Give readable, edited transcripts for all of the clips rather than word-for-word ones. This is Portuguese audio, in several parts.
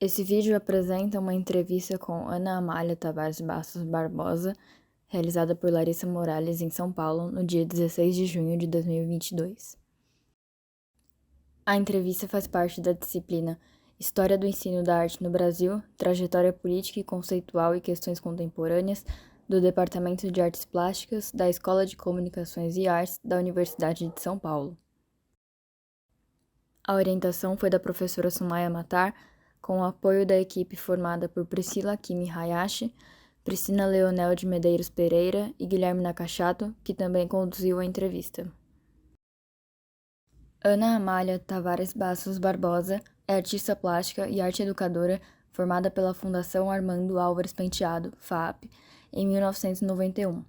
Esse vídeo apresenta uma entrevista com Ana Amália Tavares Bastos Barbosa, realizada por Larissa Morales em São Paulo, no dia 16 de junho de 2022. A entrevista faz parte da disciplina História do Ensino da Arte no Brasil, Trajetória Política e Conceitual e Questões Contemporâneas, do Departamento de Artes Plásticas da Escola de Comunicações e Artes da Universidade de São Paulo. A orientação foi da professora Sumaya Matar, com o apoio da equipe formada por Priscila Kimi Hayashi, Priscila Leonel de Medeiros Pereira e Guilherme Nakachato, que também conduziu a entrevista. Ana Amália Tavares Bastos Barbosa é artista plástica e arte educadora formada pela Fundação Armando Álvares Penteado, FAAP, em 1991.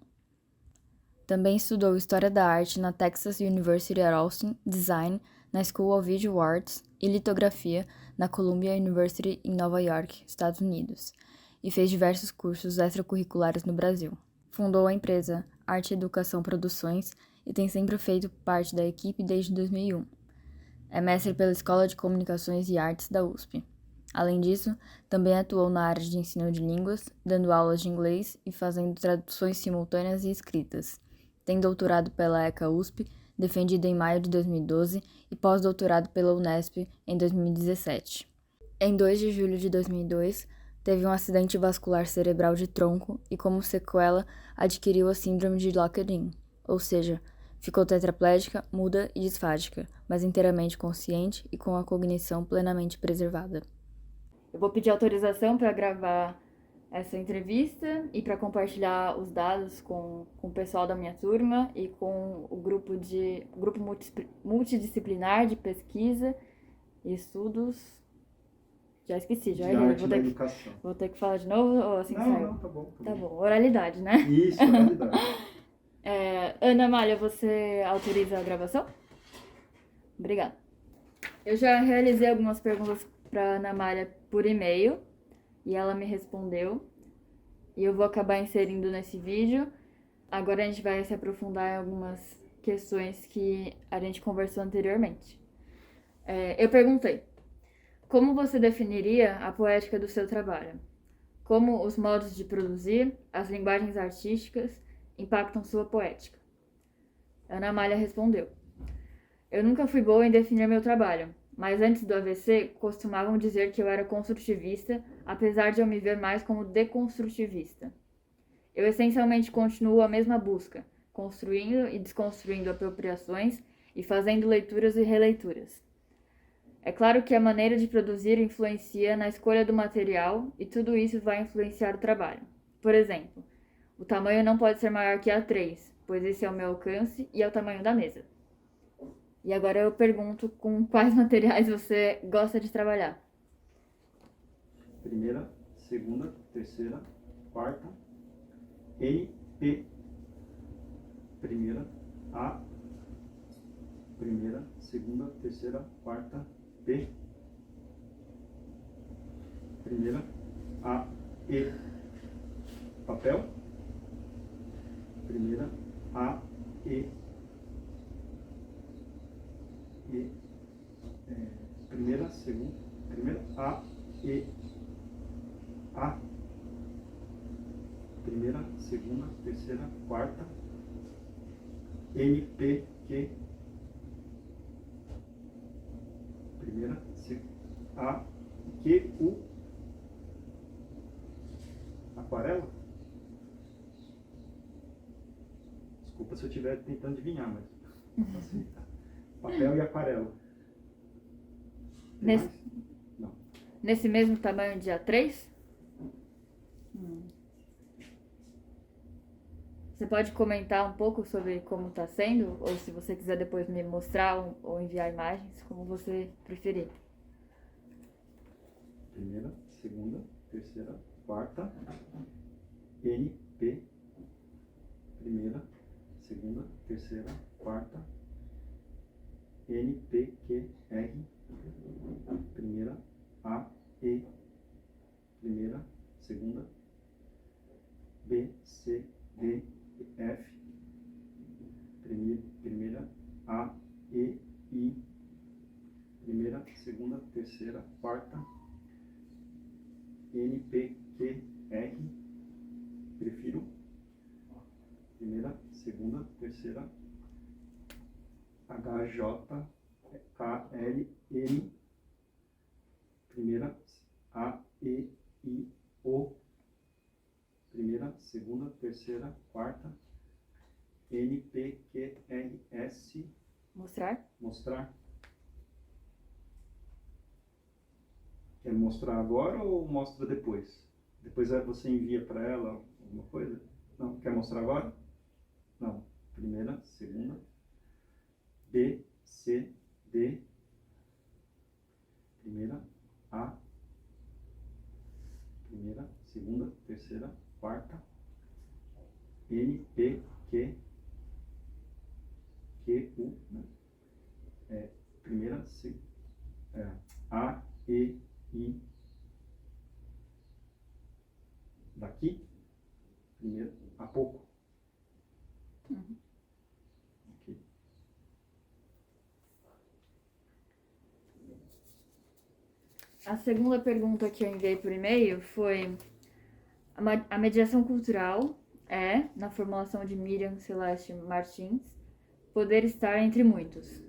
Também estudou História da Arte na Texas University at Austin, Design na School of Visual Arts e Litografia na Columbia University em Nova York, Estados Unidos, e fez diversos cursos extracurriculares no Brasil. Fundou a empresa Arte Educação Produções e tem sempre feito parte da equipe desde 2001. É mestre pela Escola de Comunicações e Artes da USP. Além disso, também atuou na área de ensino de línguas, dando aulas de inglês e fazendo traduções simultâneas e escritas. Tem doutorado pela ECA USP, defendido em maio de 2012, e pós-doutorado pela Unesp em 2017. Em 2 de julho de 2002, teve um acidente vascular cerebral de tronco e, como sequela, adquiriu a síndrome de Locked-in, ou seja, ficou tetraplégica, muda e disfágica, mas inteiramente consciente e com a cognição plenamente preservada. Eu vou pedir autorização para gravar essa entrevista e para compartilhar os dados com o pessoal da minha turma e com o grupo multidisciplinar de pesquisa e estudos. Já esqueci, já errei. Vou ter que falar de novo ou assim saiu? Não, tá bom. Tá bom, oralidade, né? Isso, oralidade. Ana Amália, você autoriza a gravação? Obrigada. Eu já realizei algumas perguntas para Ana Amália por e-mail e ela me respondeu. E eu vou acabar inserindo nesse vídeo. Agora a gente vai se aprofundar em algumas questões que a gente conversou anteriormente. Eu perguntei: como você definiria a poética do seu trabalho? Como os modos de produzir, as linguagens artísticas impactam sua poética? Ana Amália respondeu: eu nunca fui boa em definir meu trabalho, mas antes do AVC costumavam dizer que eu era construtivista, apesar de eu me ver mais como deconstrutivista. Eu essencialmente continuo a mesma busca, construindo e desconstruindo apropriações e fazendo leituras e releituras. É claro que a maneira de produzir influencia na escolha do material e tudo isso vai influenciar o trabalho. Por exemplo, o tamanho não pode ser maior que A3, pois esse é o meu alcance e é o tamanho da mesa. E agora eu pergunto com quais materiais você gosta de trabalhar? Primeira, segunda, terceira, quarta, N, P. Primeira, A. Primeira, segunda, terceira, quarta, P. Primeira, A, E. Papel. Primeira, A, E. E. Primeira, segunda, primeira, A, E. A. Primeira, segunda, terceira, quarta, N, P, Q. Primeira, A, Q, U. Aquarela? Desculpa se eu estiver tentando adivinhar, mas assim, tá. Papel e aquarela. Não. Nesse mesmo tamanho de A3? Você pode comentar um pouco sobre como está sendo? Ou se você quiser depois me mostrar ou enviar imagens, como você preferir. Primeira, segunda, terceira, quarta, N, P. Primeira, segunda, terceira, quarta, N, P, Q, R. Primeira, A, E. Primeira, segunda, B, C, D, F. Primeira, A, E, I. Primeira, segunda, terceira, quarta, N, P, Q, R, prefiro. Primeira, segunda, terceira. H, J, K, L, M. Primeira, A, E, I, O. Primeira, segunda, terceira, quarta. N, P, Q, R, S. Mostrar? Mostrar. Quer mostrar agora ou mostra depois? Depois você envia para ela alguma coisa? Não. Quer mostrar agora? Não. Primeira, segunda. B, C, D. Primeira, A. Primeira, segunda, terceira, quarta. N, P, Q, Q, U, né? Primeira, A, E, I. Daqui, primeiro, a pouco. Ok. A segunda pergunta que eu enviei por e-mail foi: a mediação cultural é, na formulação de Miriam Celeste Martins, poder estar entre muitos.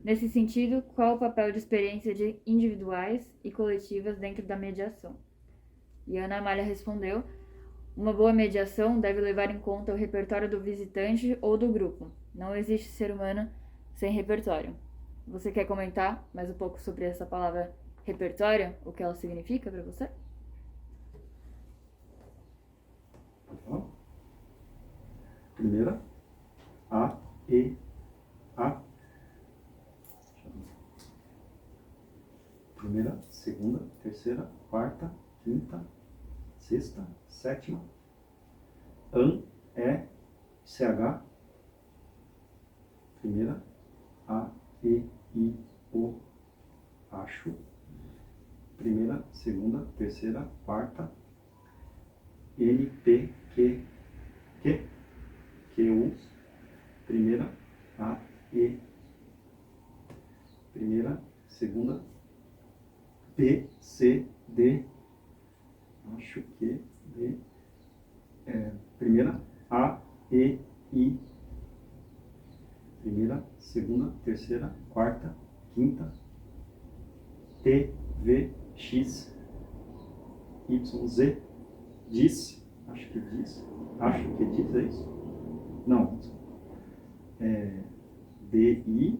Nesse sentido, qual o papel de experiência de individuais e coletivas dentro da mediação? E a Ana Amália respondeu: uma boa mediação deve levar em conta o repertório do visitante ou do grupo. Não existe ser humano sem repertório. Você quer comentar mais um pouco sobre essa palavra repertório? O que ela significa para você? Pode falar? Primeira, A, E, A. Primeira, segunda, terceira, quarta, quinta, sexta, sétima. An, E, CH. Primeira, A, E, I, O, acho. Primeira, segunda, terceira, quarta. N, P, Q, Q, Q, U. Primeira, A, E. Primeira, segunda, B, C, D. Acho que D. Primeira, A, E, I. Primeira, segunda, terceira, quarta, quinta. T, V, X, Y, Z. Diz. Acho que diz. Acho que diz, é isso? Não. D, I.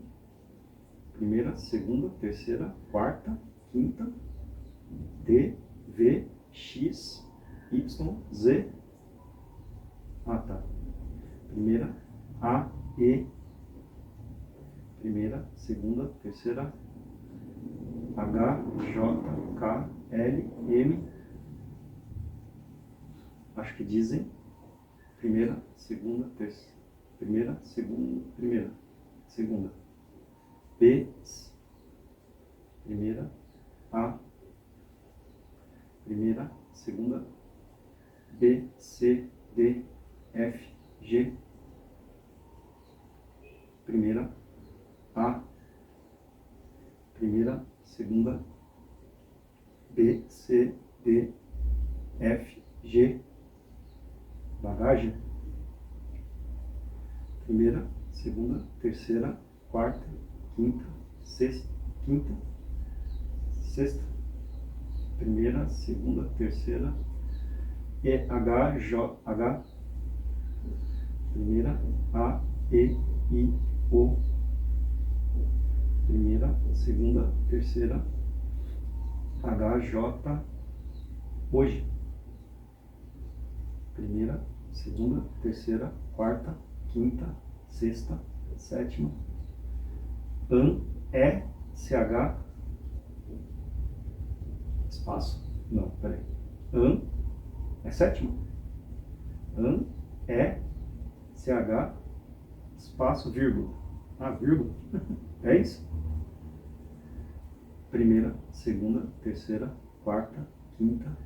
Primeira, segunda, terceira, quarta, quinta. D, V, X, Y, Z. Ah, tá. Primeira, A, E. Primeira, segunda, terceira, H, J, K, L, M. Acho que dizem. Primeira, segunda, terceira. Primeira, segunda, primeira, segunda. B, primeira, A. Primeira, segunda, B, C, D, F, G. Primeira, A. Primeira, segunda, B, C, D, F, G. Bagagem. Primeira, segunda, terceira, quarta, quinta, sexta, quinta, sexta. Primeira, segunda, terceira, E, H, J, H. Primeira, A, E, I, O. Primeira, segunda, terceira, H, J, hoje. Primeira, segunda, terceira, quarta, quinta, sexta, sétima. An, E, CH. Espaço? Não, peraí. An, é sétima. An, E, CH, espaço, vírgula. Ah, vírgula. É isso? Primeira, segunda, terceira, quarta, quinta.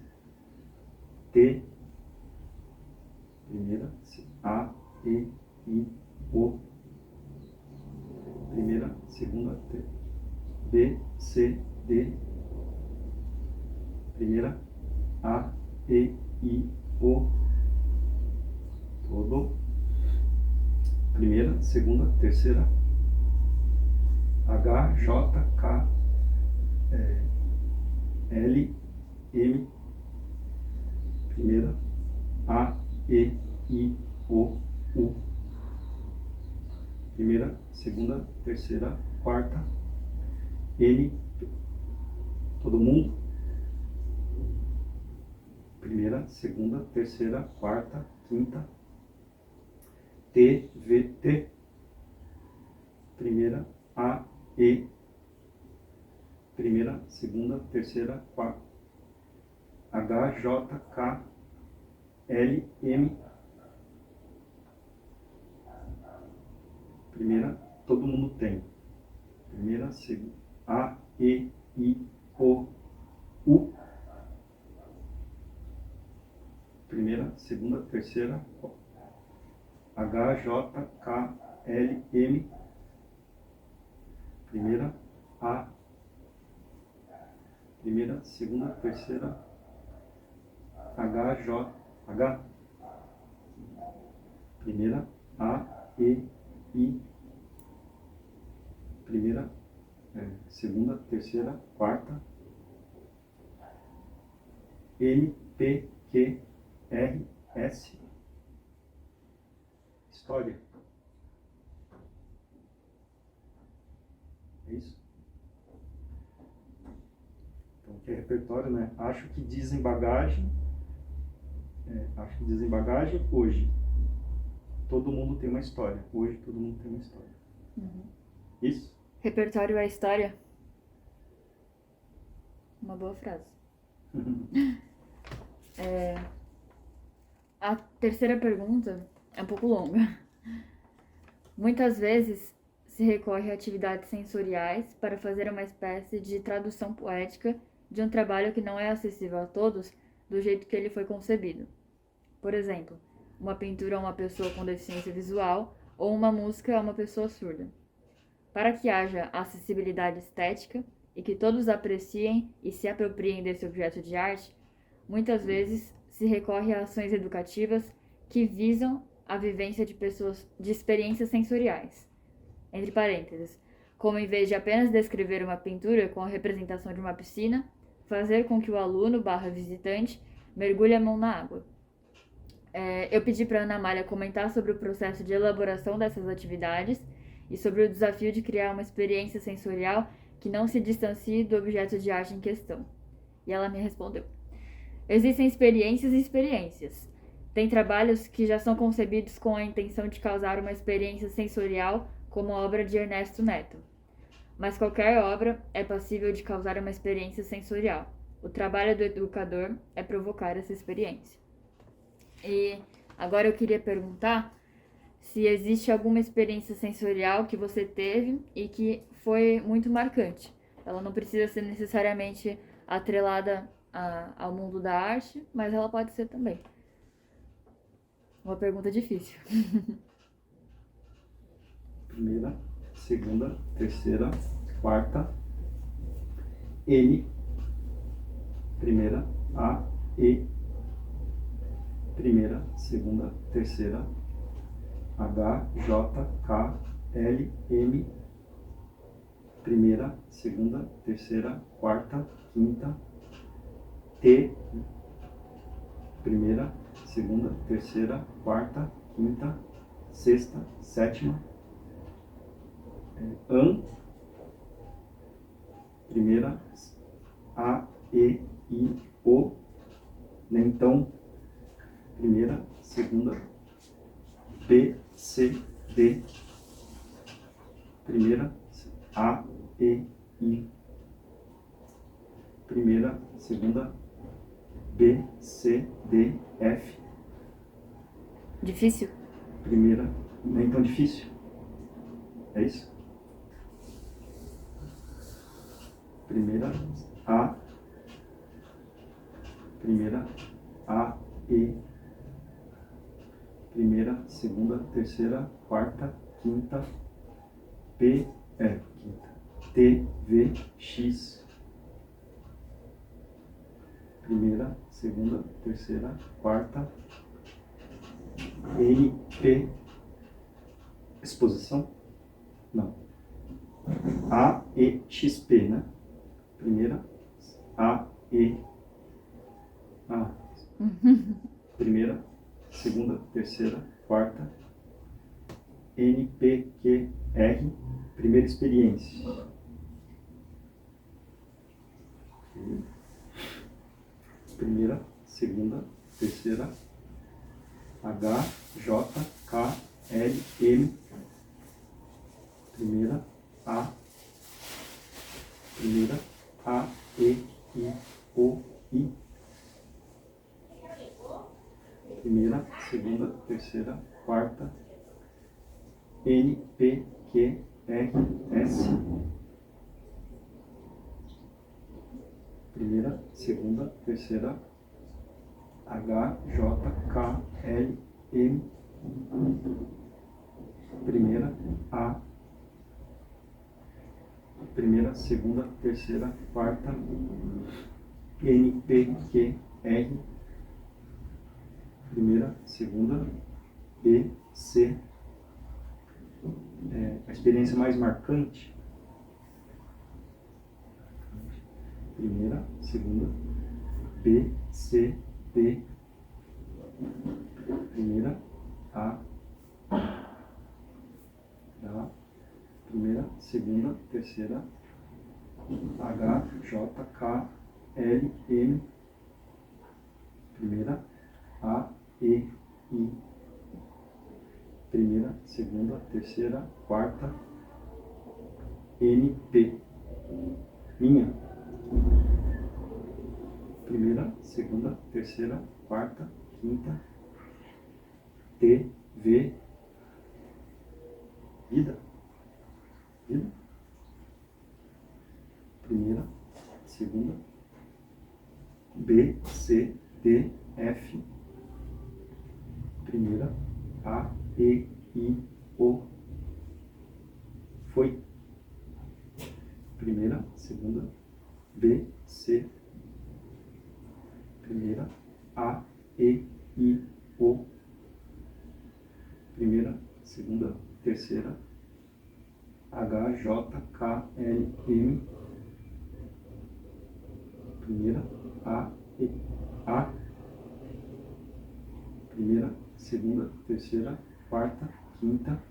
T. Primeira, A, E, I, O. Primeira, segunda, B, C, D. Primeira, A, E, I, O, todo. Primeira, segunda, terceira. H, J, K, L, M. Primeira, A, E, I, O, U. Primeira, segunda, terceira, quarta. N, todo mundo. Primeira, segunda, terceira, quarta, quinta. T, V, T. Primeira, A, E. Primeira, segunda, terceira, quarta. H, J, K, L, M. Primeira, todo mundo tem. Primeira, segunda, A, E, I, O, U. Primeira, segunda, terceira, H, J, K, L, M. Primeira, A. Primeira, segunda, terceira, H, J, H. Primeira, A, E, I. Primeira, segunda, terceira, quarta. N, P, Q, R, S. História. É isso? Então, aqui é repertório, né? Acho que dizem bagagem. Acho que dizem bagagem hoje. Todo mundo tem uma história. Hoje todo mundo tem uma história. Isso? Repertório é história? Uma boa frase. A terceira pergunta é um pouco longa. Muitas vezes se recorre a atividades sensoriais para fazer uma espécie de tradução poética de um trabalho que não é acessível a todos do jeito que ele foi concebido. Por exemplo, uma pintura a uma pessoa com deficiência visual ou uma música a uma pessoa surda. Para que haja acessibilidade estética e que todos apreciem e se apropriem desse objeto de arte, muitas vezes se recorre a ações educativas que visam a vivência de experiências sensoriais. Entre parênteses, como em vez de apenas descrever uma pintura com a representação de uma piscina, fazer com que o aluno/visitante mergulhe a mão na água. Eu pedi para a Ana Amália comentar sobre o processo de elaboração dessas atividades e sobre o desafio de criar uma experiência sensorial que não se distancie do objeto de arte em questão. E ela me respondeu: existem experiências e experiências. Tem trabalhos que já são concebidos com a intenção de causar uma experiência sensorial, como a obra de Ernesto Neto. Mas qualquer obra é passível de causar uma experiência sensorial. O trabalho do educador é provocar essa experiência. E agora eu queria perguntar se existe alguma experiência sensorial que você teve e que foi muito marcante. Ela não precisa ser necessariamente atrelada ao mundo da arte, mas ela pode ser também. Uma pergunta difícil. Primeira, segunda, terceira, quarta. N. Primeira, A, E. Primeira, segunda, terceira, H, J, K, L, M. Primeira, segunda, terceira, quarta, quinta. T. Primeira, segunda, terceira, quarta, quinta, sexta, sétima. An. Primeira, A, E, I, O. Então, primeira, segunda, B, C, D. Primeira, A, E, I. Primeira, segunda, B, C, D, F. Difícil? Primeira, nem tão difícil. É isso? Primeira, A. Primeira, A, E. Primeira, segunda, terceira, quarta, quinta, P, quinta, T, V, X. primeira, segunda, terceira, quarta, N, P, exposição? Não. A, E, X, P, né? Primeira, A, E, A. Primeira, segunda, terceira, quarta, N, P, Q, R, primeira experiência. Primeira, segunda, terceira, H, J, K, L, M, primeira, A, E, I, O, I, primeira, segunda, terceira, quarta, N, P, Q, R, S, primeira, segunda, terceira, H, J, K, L, M, primeira, A, primeira, segunda, terceira, quarta, N, P, Q, R, primeira, segunda, B, C, a experiência mais marcante, primeira, segunda, B, C, D, primeira, A, primeira, segunda, terceira, H, J, K, L, M, primeira, A, E, I, primeira, segunda, terceira, quarta, N, P, minha, primeira, segunda, terceira, quarta, quinta, T, V, vida, vida, primeira, segunda, B, C, D, F, primeira, A, E, I, O, foi, primeira, segunda, B, C, primeira, A, E, I, O, primeira, segunda, terceira, H, J, K, L, M, primeira, A, E, A, primeira, segunda, terceira, quarta, quinta,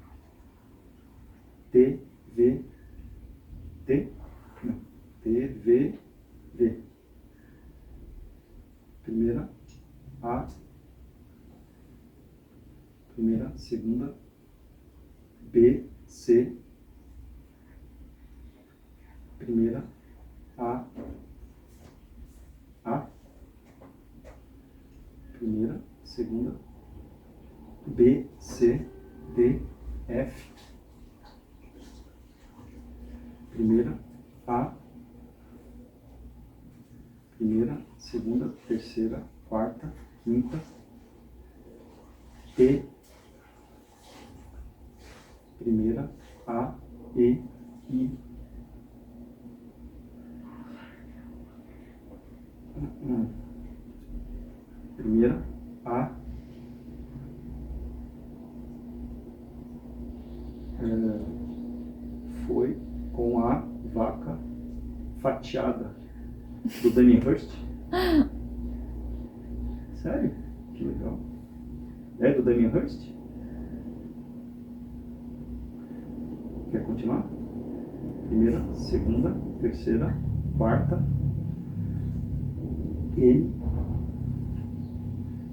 T, V, T, não, T, V, V, primeira, A, primeira, segunda, B, C, primeira, A, primeira, segunda, B, C, D, F, primeira, A, primeira, segunda, terceira, quarta, quinta, T, primeira, A, E, I, primeira, A, foi com a vaca fatiada do Damien Hirst. Sério? Que legal. É do Damien Hirst? Quer continuar? Primeira, segunda, terceira, quarta, N,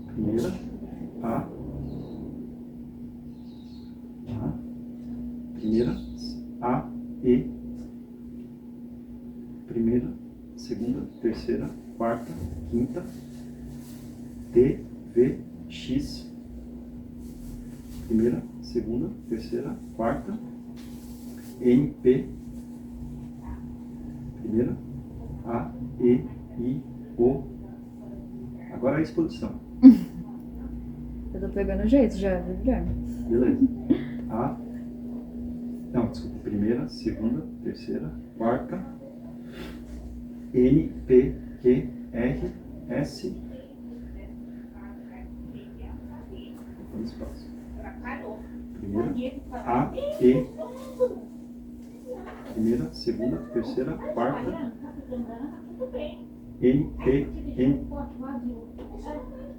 primeira, A, primeira, A, E, primeira, segunda, terceira, quarta, quinta, T, V, X, primeira, segunda, terceira, quarta, N, P, primeira, A, E, I, O. Agora a exposição. Eu tô pegando o jeito já, viu, Guilherme? Beleza. A. Não, desculpa. Primeira, segunda, terceira, quarta. N, P, Q, R. S, espaço. Primeira, A, E, primeira, segunda, terceira, quarta, N, P, M,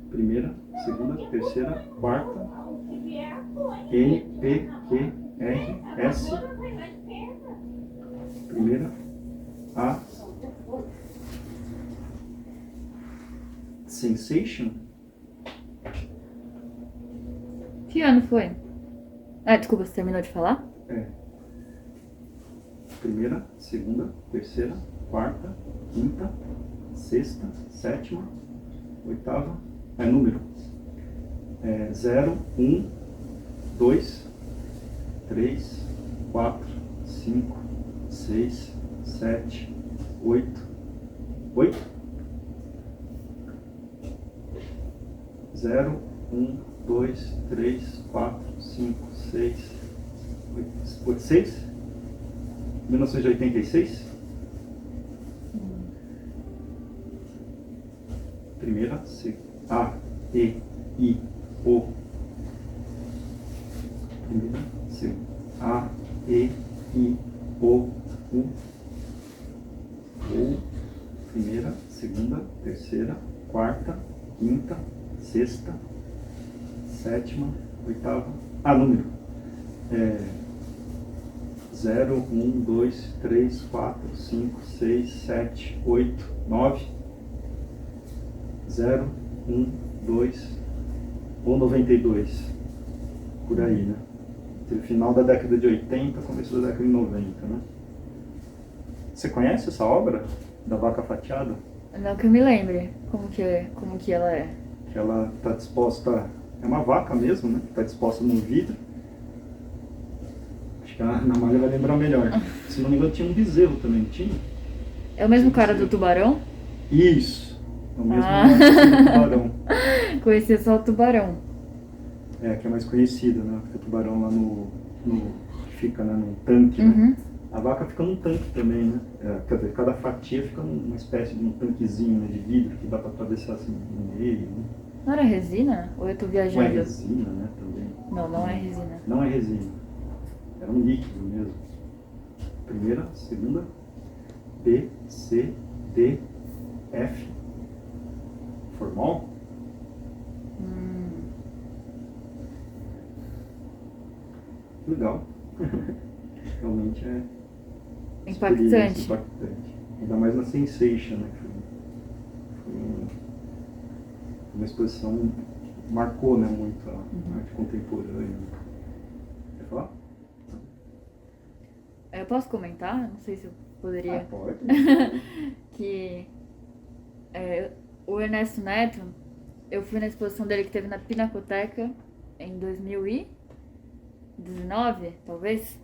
primeira, segunda, terceira, quarta, N, P, Q, R, S, primeira, A, sensation, Que ano foi? Ah, desculpa, você terminou de falar? primeira, segunda, terceira, quarta, quinta, sexta, sétima, oitava, número. 0, 1, 2, 3, 4, 5, 6, 7, 8. 8? 0, 1, 2, 3, 4, 5, 6, 8, 6? 1986? Primeira, A, E, I, O. Primeira, segunda, A, E, I, O, U. Ou, primeira, segunda, terceira, quarta, quinta, sexta, sétima, oitava. Número. 0, 1, 2, 3, 4, 5, 6, 7, 8, 9. 0, 1, 2, ou 92. Por aí, né? Entre o final da década de 80 e começo da década de 90, né? Você conhece essa obra da vaca fatiada? Não que eu me lembre como que ela é. Que ela está disposta, é uma vaca mesmo, né? Que está disposta num vidro. Acho que a Ana Malha vai lembrar melhor. Se não me engano, tinha um bezerro também, não tinha? É o mesmo cara do tubarão? Isso! É o mesmo do tubarão. Conhecia só o tubarão. Que é mais conhecida, né? Porque o tubarão lá fica, né, num tanque, né? A vaca fica num tanque também, né? Quer dizer, cada fatia fica numa espécie de um tanquezinho, né, de vidro que dá para atravessar assim no meio, né? Não era resina? Ou eu tô viajando? Não é resina, né, também. Não é resina. Não é resina. Era um líquido mesmo. Primeira, segunda, B, C, D, F. Formol? Legal. Realmente é impactante. Ainda mais na Sensation, né? Foi uma exposição que marcou, né, muito a arte contemporânea. Quer falar? Eu posso comentar? Não sei se eu poderia. Pode. Que o Ernesto Neto, eu fui na exposição dele que teve na Pinacoteca em 2019, talvez.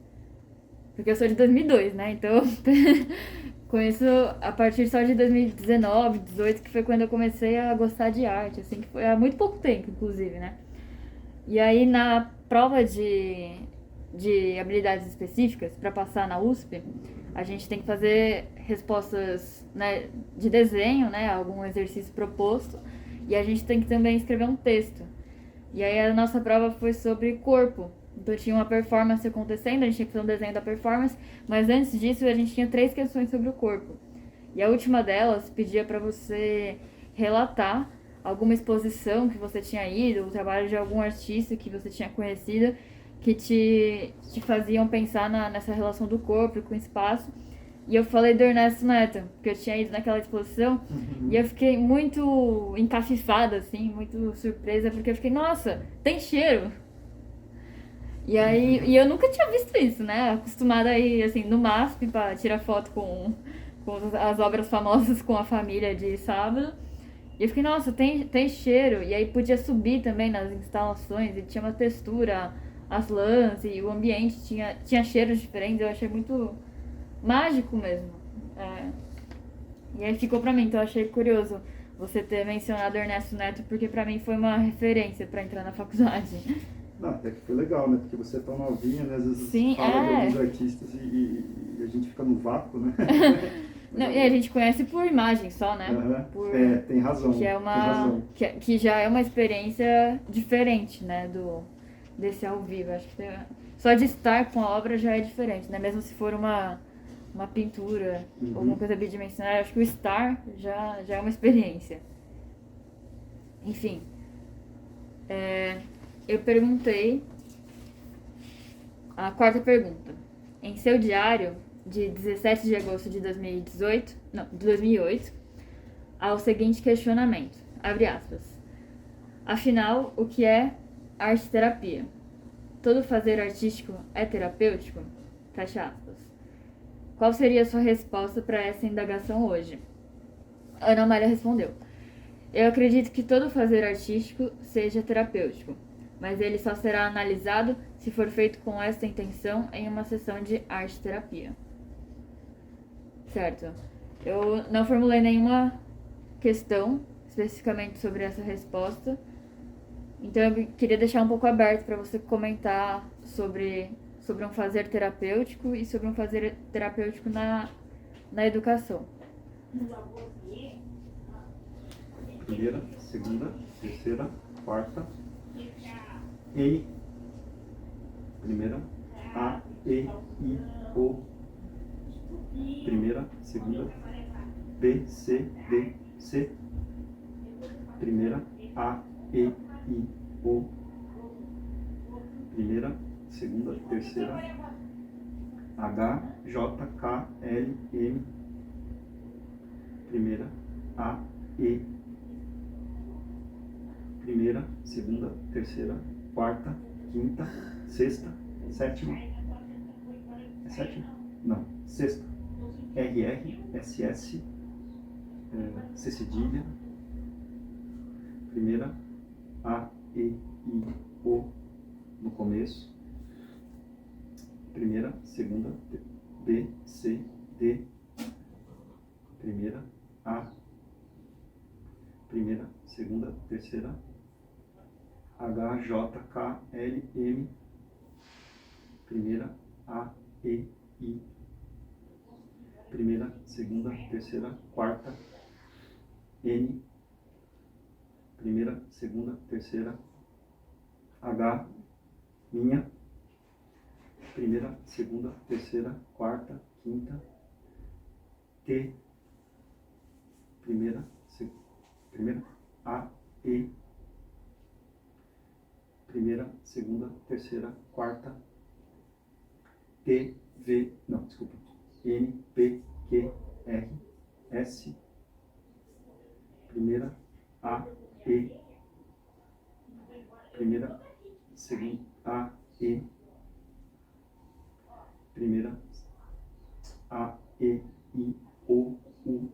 Porque eu sou de 2002, né? Então conheço a partir só de 2019, 2018, que foi quando eu comecei a gostar de arte, assim, que foi há muito pouco tempo, inclusive, né? E aí na prova de habilidades específicas, para passar na USP, a gente tem que fazer respostas, né, de desenho, né, algum exercício proposto, e a gente tem que também escrever um texto. E aí a nossa prova foi sobre corpo. Então tinha uma performance acontecendo, a gente tinha que fazer um desenho da performance, mas antes disso a gente tinha 3 questões sobre o corpo. E a última delas pedia para você relatar alguma exposição que você tinha ido, o trabalho de algum artista que você tinha conhecido, que te faziam pensar nessa relação do corpo com o espaço. E eu falei do Ernesto Neto, porque eu tinha ido naquela exposição, e eu fiquei muito encafifada, assim, muito surpresa, porque eu fiquei, nossa, tem cheiro! E aí, eu nunca tinha visto isso, né? Acostumada a ir, assim, no MASP pra tirar foto com as obras famosas com a família de sábado. E eu fiquei, nossa, tem cheiro. E aí podia subir também nas instalações, e tinha uma textura, as lãs e o ambiente tinha cheiros diferentes, eu achei muito mágico mesmo. E aí ficou pra mim, então eu achei curioso você ter mencionado Ernesto Neto, porque pra mim foi uma referência pra entrar na faculdade. Não, até que foi legal, né? Porque você é tão novinha, né? Às vezes Sim, fala de alguns artistas e a gente fica no vácuo, né? Não, e a gente conhece por imagem só, né? Aham. Por... Tem razão. Que é Tem uma. razão. Que já é uma experiência diferente, né? Desse ao vivo. Acho que só de estar com a obra já é diferente, né? Mesmo se for uma pintura, alguma coisa bidimensional, acho que o estar já é uma experiência. Enfim. Eu perguntei a quarta pergunta. Em seu diário, de 17 de agosto de 2018, não, de 2008, há o seguinte questionamento, abre aspas. Afinal, o que é arte-terapia? Todo fazer artístico é terapêutico? Fecha aspas. Qual seria a sua resposta para essa indagação hoje? Ana Amália respondeu. Eu acredito que todo fazer artístico seja terapêutico, mas ele só será analisado se for feito com esta intenção em uma sessão de arte-terapia. Certo. Eu não formulei nenhuma questão especificamente sobre essa resposta, então eu queria deixar um pouco aberto para você comentar sobre um fazer terapêutico e sobre um fazer terapêutico na educação. Primeira, segunda, terceira, quarta. E. Primeira. A, E, I, O. Primeira, segunda. B, C, D, C. Primeira. A, E, I, O. Primeira, segunda, terceira. H, J, K, L, M. Primeira. A, E. Primeira, segunda, terceira, quarta, quinta, sexta, sétima. É sétima? Não, sexta. RR, SS, C cedilha. Primeira, A, E, I, O no começo. Primeira, segunda, B, C, D. Primeira, A. Primeira, segunda, terceira. H, J, K, L, M. Primeira, A, E, I. Primeira, segunda, terceira, quarta. N. Primeira, segunda, terceira. H, minha. Primeira, segunda, terceira, quarta, quinta. T. Primeira, primeira. A, E. Primeira, segunda, terceira, quarta. T, V, não, desculpa. N, P, Q, R, S. Primeira, A, E. Primeira, segunda, A, E. Primeira, A, E, I, O, U.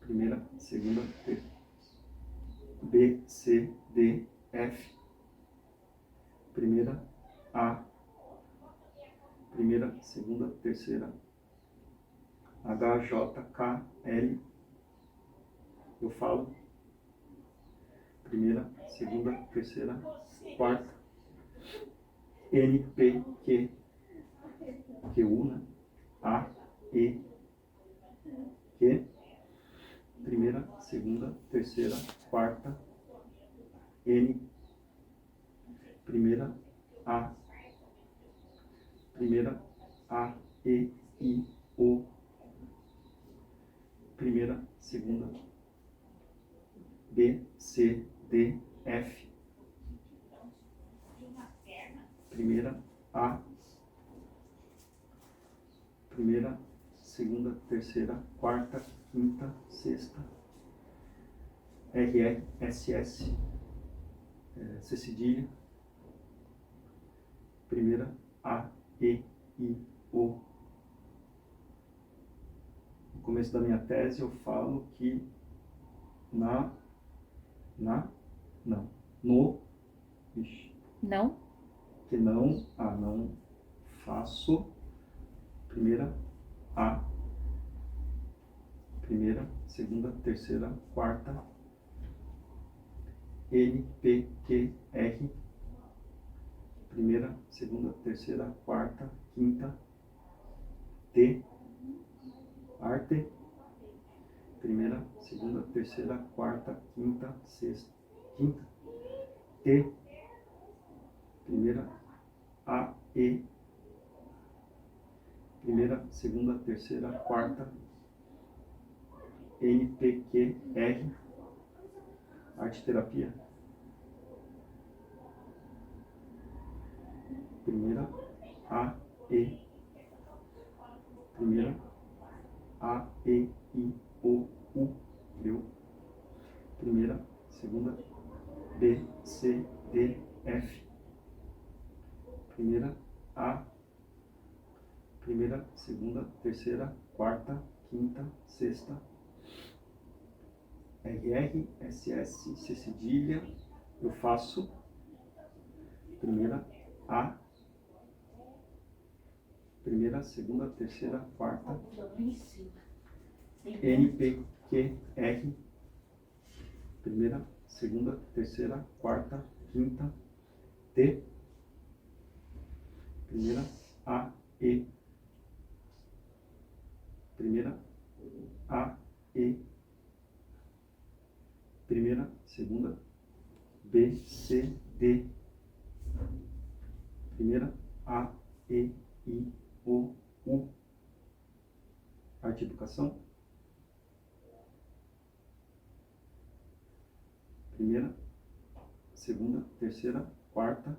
Primeira, segunda, B, C, D, F. Primeira, A. Primeira, segunda, terceira. H, J, K, L. Eu falo. Primeira, segunda, terceira, quarta. N, P, Q. Q, né? A, E, Q. Primeira, segunda, terceira, quarta. N. Primeira, A. Primeira, A, E, I, O. Primeira, segunda, B, C, D, F. Primeira, A. Primeira, segunda, terceira, quarta, quinta, sexta. RR, SS, C cedilha. Primeira, A, E, I, O. No começo da minha tese eu falo que não, Não? que não faço. Primeira, A. Primeira, segunda, terceira, quarta. N, P, Q, R. Primeira, segunda, terceira, quarta, quinta. T. arte, primeira, segunda, terceira, quarta, quinta, sexta, quinta, T, primeira, A, E, primeira, segunda, terceira, quarta, N, P, Q, R, arte terapia, primeira, A, E, primeira, A, E, I, O, U, eu, primeira, segunda, B, C, D, F, primeira, A, primeira, segunda, terceira, quarta, quinta, sexta, RR, SS, C cedilha, eu faço, primeira, A, primeira, segunda, terceira, quarta, N, P, Q, R, primeira, segunda, terceira, quarta, quinta, T, primeira, A, E, primeira, A, E, primeira, segunda, B, C, D, primeira, A, E, I, O, U, arte e educação, primeira, segunda, terceira, quarta,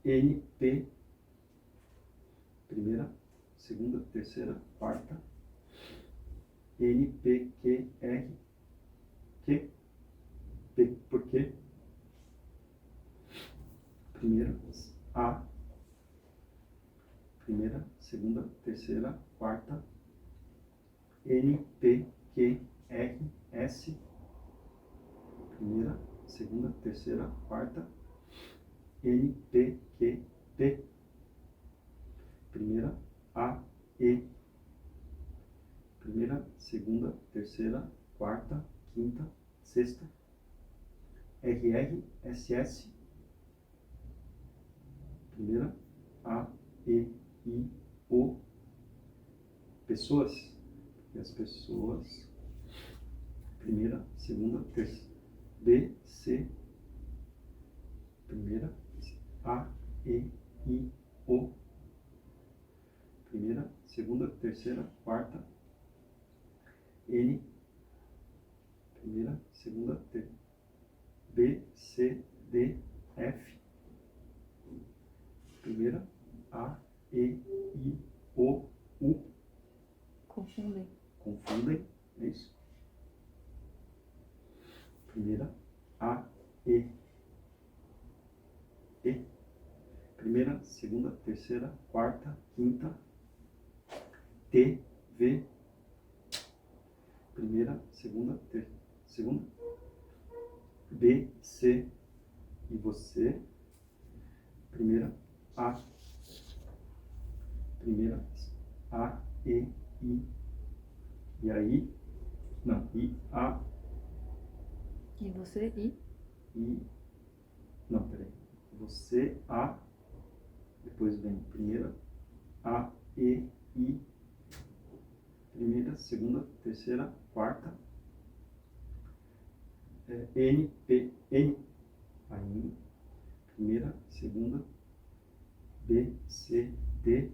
N, P, primeira, segunda, terceira, quarta, N, P, Q, R, Q, P, por quê? Primeira, A, primeira, segunda, terceira, quarta, N, P, Q, R, S, primeira, segunda, terceira, quarta, N, P, Q, P, primeira, A, E, primeira, segunda, terceira, quarta, quinta, sexta, RR, SS, primeira, A, E, I, O, pessoas, e as pessoas, primeira, segunda, terceira, B, C, primeira, A, E, I, O, primeira, segunda, terceira, quarta, N, primeira, segunda, B, C, D, F, primeira, A, E, I, O, U, Confundem. confundem, é isso? Primeira, A, E, E, primeira, segunda, terceira, quarta, quinta, T, V, primeira, segunda, segunda, B, C e você, primeira, A, primeira, A, e aí, não, I, A, E você e? não, peraí, você, A, depois vem primeira, A, E, I, primeira, segunda, terceira, quarta, N, P, N, ainda, primeira, segunda, B, C, D,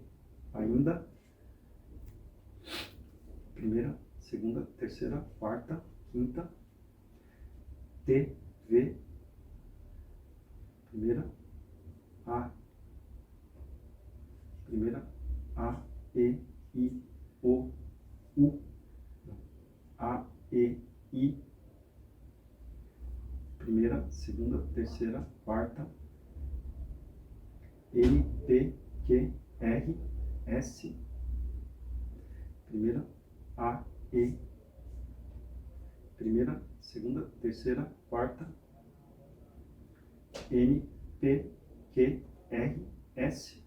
ainda, primeira, segunda, terceira, quarta, quinta, T, V, primeira, A, primeira, A, E, I, O, U, A, E, I, primeira, segunda, terceira, quarta, N, P, Q, R, S, primeira, A, E, primeira, segunda, terceira, quarta, N, P, Q, R, S,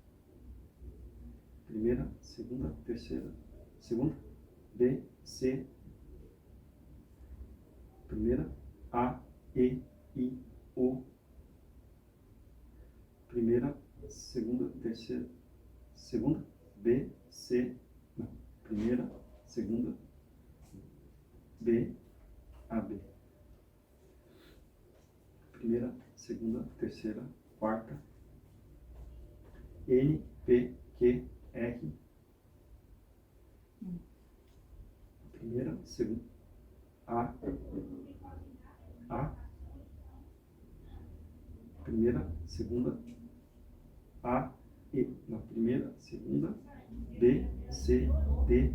primeira, segunda, terceira, segunda, B, C, primeira, A, E, I, O, primeira, segunda, terceira, segunda, B, C, não, primeira, segunda, B, AB. Primeira, segunda, terceira, quarta, N, P, Q, R. Primeira, segunda, A, primeira, segunda, A, E, na primeira, segunda, B, C, D,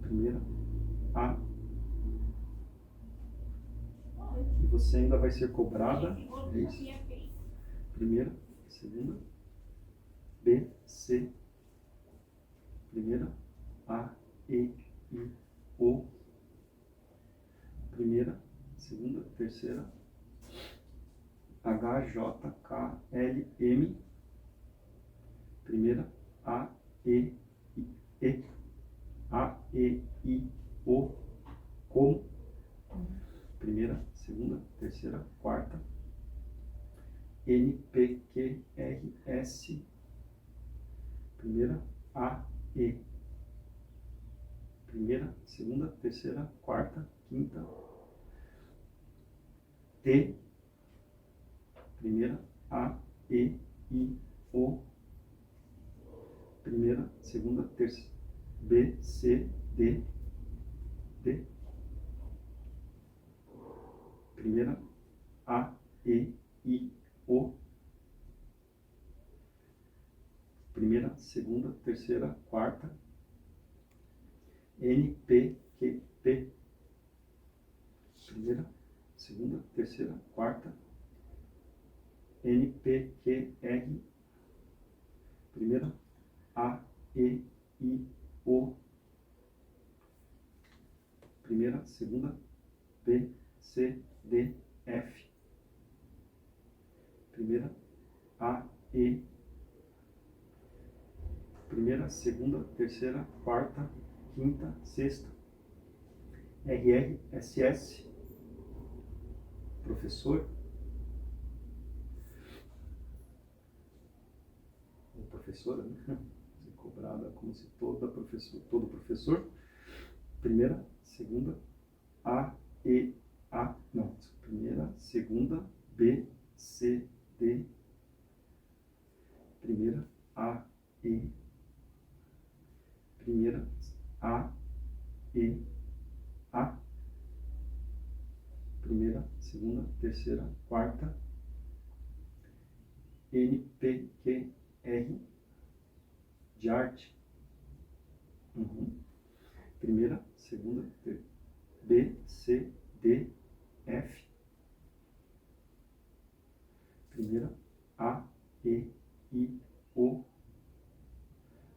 primeira, A, e você ainda vai ser cobrada, é isso? Primeira, segunda, B, C, primeira, A, E, I, O, primeira, segunda, terceira, H, J, K, L, M, primeira, A, E, I, A, E, I, O, como, primeira, segunda, terceira, quarta, N, P, Q, R, S, primeira, A, E, primeira, segunda, terceira, quarta, quinta, T, primeira, A, E, I, O, primeira, segunda, terceira, B, C, D, D, primeira, A, E, I, O, primeira, segunda, terceira, quarta, N, P, Q, P, primeira, segunda, terceira, quarta, N, P, Q, R, primeira, A, E, I, O, primeira, segunda, B, C, D, F, primeira, A, E, primeira, segunda, terceira, quarta, quinta, sexta, RR, SS, professor, ou professora, né? Ser cobrada como se todo professor, primeira, segunda, A, E, A, não, primeira, segunda, B, C, D, primeira, A, E, primeira, A, E, A, primeira, segunda, terceira, quarta, N, P, Q, R, de arte, primeira, segunda, B, C, D, F, primeira, A, E, I, O,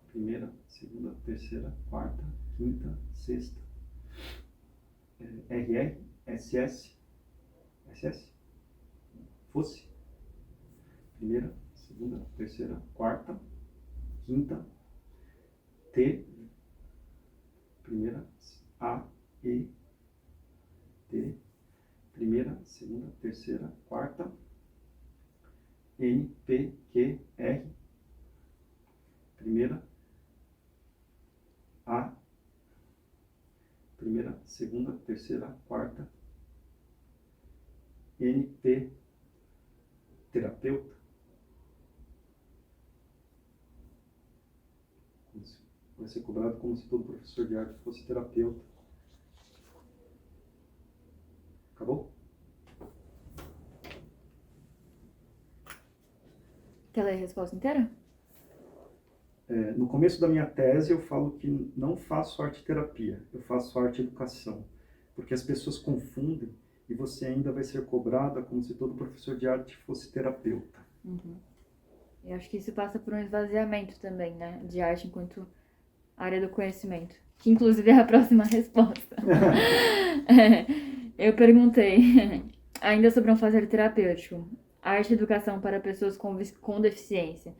primeira, segunda, terceira, quarta, quinta, sexta, RR, SS, fosse, primeira, segunda, terceira, quarta, quinta, T, primeira, A, E, T, primeira, segunda, terceira, quarta, N, P, Q, R, primeira, A, primeira, segunda, terceira, quarta, N, P, terapeuta, vai ser cobrado como se todo professor de arte fosse terapeuta. Acabou? Quer ler a resposta inteira? No começo da minha tese eu falo que não faço arte-terapia, eu faço arte-educação, porque as pessoas confundem e você ainda vai ser cobrada como se todo professor de arte fosse terapeuta. Eu acho que isso passa por um esvaziamento também, né, de arte enquanto área do conhecimento, que inclusive é a próxima resposta. Eu perguntei, ainda sobre um fazer terapêutico, a arte-educação para pessoas com deficiência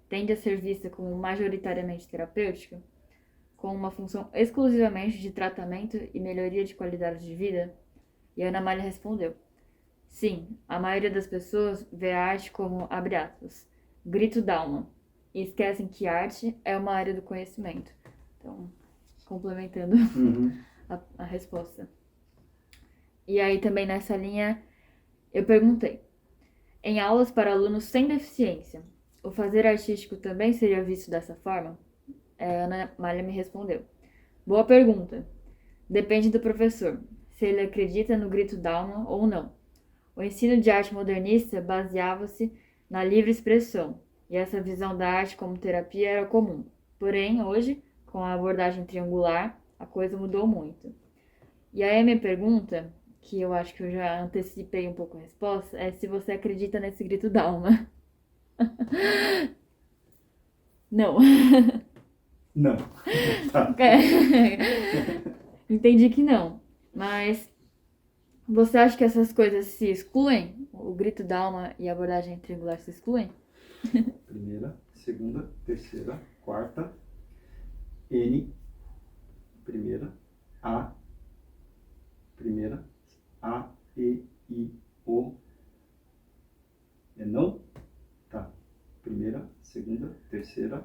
tende a ser vista como majoritariamente terapêutica, com uma função exclusivamente de tratamento e melhoria de qualidade de vida? E a Ana Malha respondeu: sim, a maioria das pessoas vê a arte como, abre aspas, grito d'alma, e esquecem que arte é uma área do conhecimento. Então, complementando a resposta. E aí também nessa linha eu perguntei: em aulas para alunos sem deficiência, o fazer artístico também seria visto dessa forma? A Ana Malha me respondeu: boa pergunta. Depende do professor, se ele acredita no grito Dalma ou não. O ensino de arte modernista baseava-se na livre expressão, e essa visão da arte como terapia era comum. Porém, hoje, com a abordagem triangular, a coisa mudou muito. E aí a minha pergunta, que eu acho que eu já antecipei um pouco a resposta, é se você acredita nesse grito Dalma. Não. Não. Tá. Entendi que não. Mas você acha que essas coisas se excluem? O grito Dalma e a abordagem triangular se excluem? Primeira, segunda, terceira, quarta, N, primeira, A, primeira, A, E, I, O, é não? Tá. Primeira, segunda, terceira,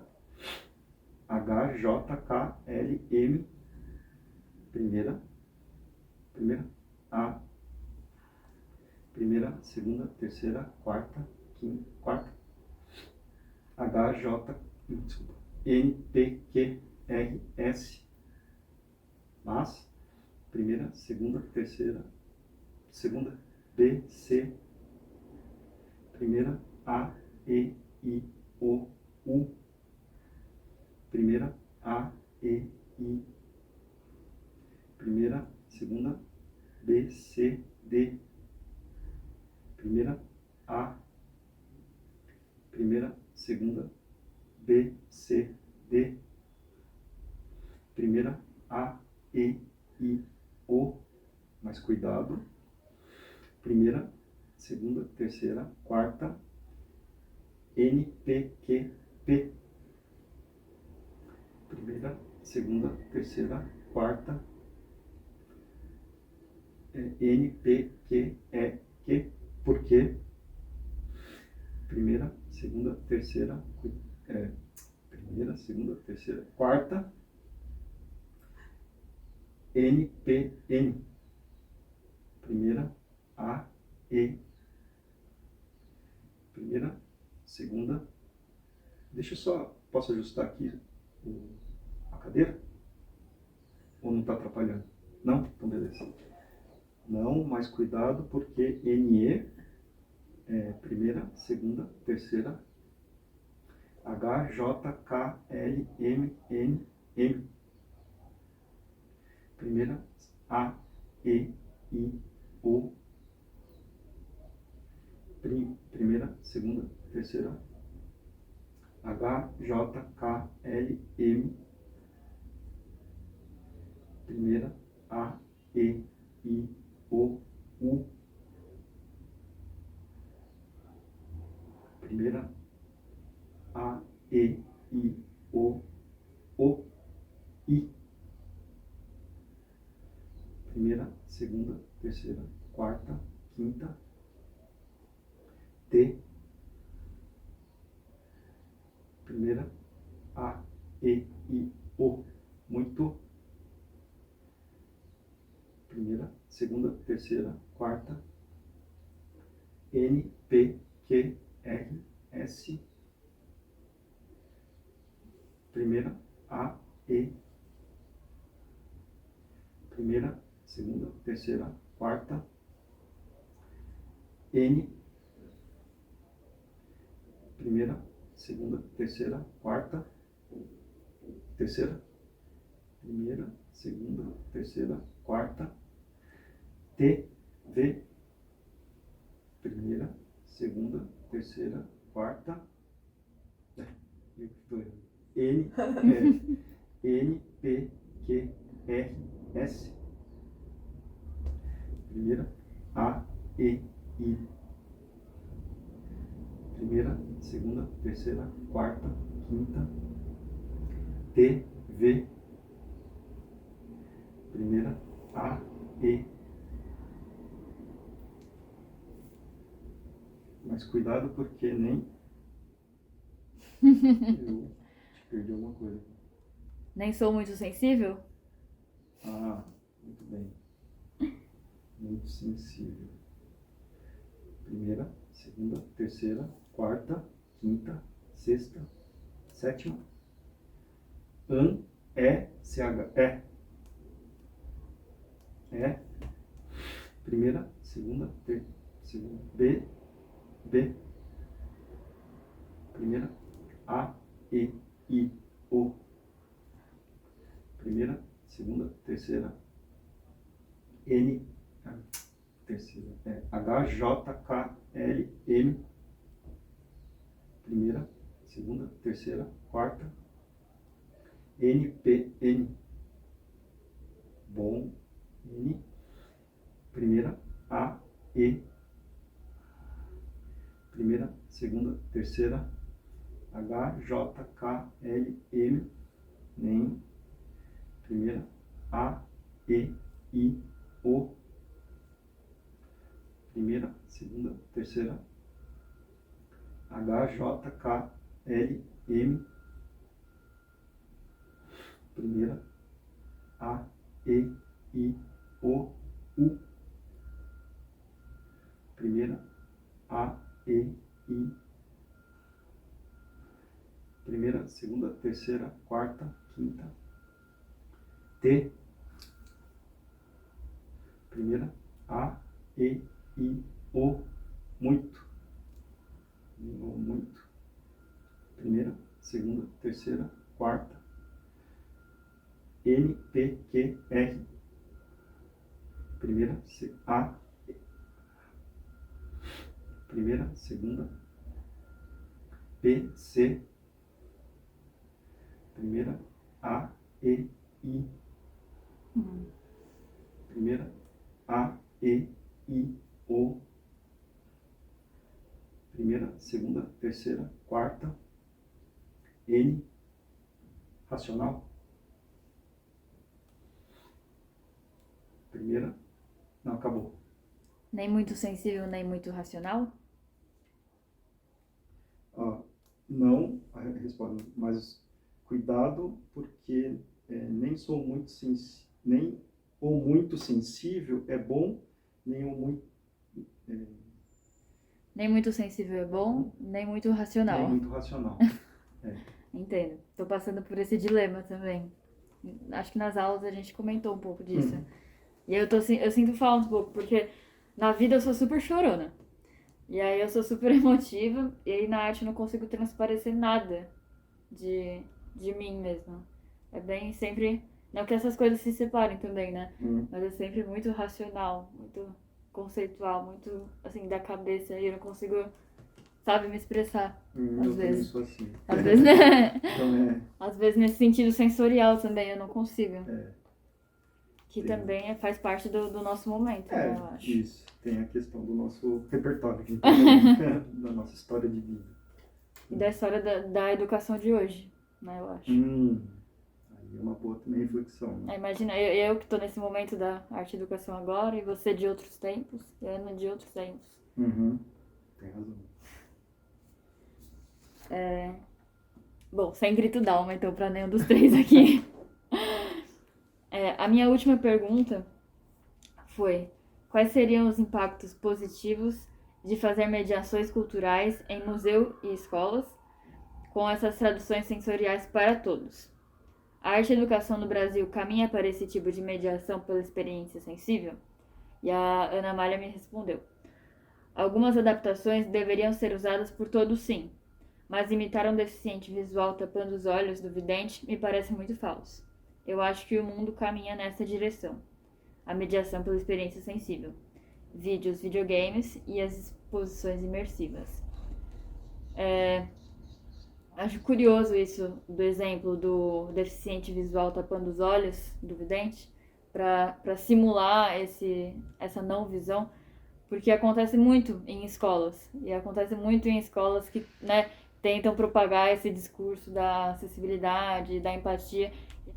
H, J, K, L, M, primeira, A, primeira, segunda, terceira, quarta, quinta, quarta, H, J, desculpa, N, P, Q, R, S, mas, primeira, segunda, terceira, segunda, B, C, primeira, A, E, I, O, U, primeira, A, E, I, primeira, segunda, B, C, D, primeira, A, primeira, segunda, B, C, D, primeira, A, E, I, O, mais cuidado, primeira, segunda, terceira, quarta, N, P, Q, P, primeira, segunda, terceira, quarta, N, P, Q, E, Q, por quê? Primeira, segunda, terceira, primeira, segunda, terceira, quarta, N, P, N, primeira, A, E, primeira, segunda, deixa eu só, posso ajustar aqui a cadeira? Ou não está atrapalhando? Não? Então beleza. Não, mais cuidado porque NE é primeira, segunda, terceira, H, J, K, L, M, N, M, primeira, A, E, I, O, primeira, segunda, terceira, H, J, K, L, M, primeira, A, E, I, O, U, primeira, A, E, I, O, I, primeira, segunda, terceira, quarta, quinta, T, primeira, A, E, I, O, muito, primeira, segunda, terceira, quarta, N, P, Q, R, S, primeira, A, E, primeira, segunda, terceira, quarta, N, primeira, segunda, terceira, quarta, terceira, primeira, segunda, terceira, quarta, T, V, primeira, segunda, terceira, quarta, N, N, P, Q, R, S, primeira, A, E, I, primeira, segunda, terceira, quarta, quinta, T, V, primeira, A, E, mas cuidado porque nem Eu te perdi alguma coisa. Nem sou muito sensível? Ah, muito bem. Muito sensível. Primeira, segunda, terceira, quarta, quinta, sexta, sétima. CH. É. Primeira, segunda, segunda. B. Primeira, A, E, I, O. Primeira, segunda, terceira, N, terceira, H, J, K, L, M. Primeira, segunda, terceira, quarta, N, P, N. Bom, N. Primeira, A, E. Primeira, segunda, terceira, H, J, K, L, M. Nem. Primeira, A, E, I, O. Primeira, segunda, terceira, H, J, K, L, M. Primeira, A, E, I, O, U. Primeira, A, E, I. Primeira, segunda, terceira, quarta, quinta. T. Primeira, A, E, I, O. Muito. Muito. Primeira, segunda, terceira, quarta. N, P, Q, R. Primeira, A. Primeira, segunda. P, C. Primeira, A, E, I. Primeira, A, E, I, O. Primeira, segunda, terceira, quarta. N, racional. Primeira, não, acabou. Nem muito sensível, nem muito racional? Não, respondo, mas cuidado, porque nem sou muito sensível, nem o muito sensível é bom, nem o muito... Nem muito sensível é bom, nem muito racional. Nem muito racional. Entendo. Tô passando por esse dilema também. Acho que nas aulas a gente comentou um pouco disso. E eu sinto falta um pouco, porque na vida eu sou super chorona. E aí eu sou super emotiva, e aí na arte eu não consigo transparecer nada de mim mesma. É bem sempre... Não que essas coisas se separem também, né? Mas é sempre muito racional, muito conceitual, muito, assim, da cabeça. E eu não consigo, sabe, me expressar. Eu também sou assim. Às vezes, né? Então, Às vezes nesse sentido sensorial também eu não consigo. Que Sim. também faz parte do nosso momento, né, eu acho. Isso. Tem a questão do nosso repertório, da nossa história de vida. E da história da educação de hoje, né, eu acho. Aí é uma boa também reflexão, né? Imagina, eu que tô nesse momento da arte e educação agora, e você de outros tempos, e a Ana de outros tempos. Tem razão. Bom, sem grito d'alma, então, pra nenhum dos três aqui. A minha última pergunta foi: quais seriam os impactos positivos de fazer mediações culturais em museu e escolas, com essas traduções sensoriais para todos? A arte e educação no Brasil caminha para esse tipo de mediação pela experiência sensível? E a Ana Malha me respondeu: algumas adaptações deveriam ser usadas por todos, sim, mas imitar um deficiente visual tapando os olhos do vidente me parece muito falso. Eu acho que o mundo caminha nessa direção. A mediação pela experiência sensível. Vídeos, videogames e as exposições imersivas. Acho curioso isso do exemplo do deficiente visual tapando os olhos do vidente para simular essa não visão, porque acontece muito em escolas e acontece muito em escolas que, né, tentam propagar esse discurso da acessibilidade, da empatia,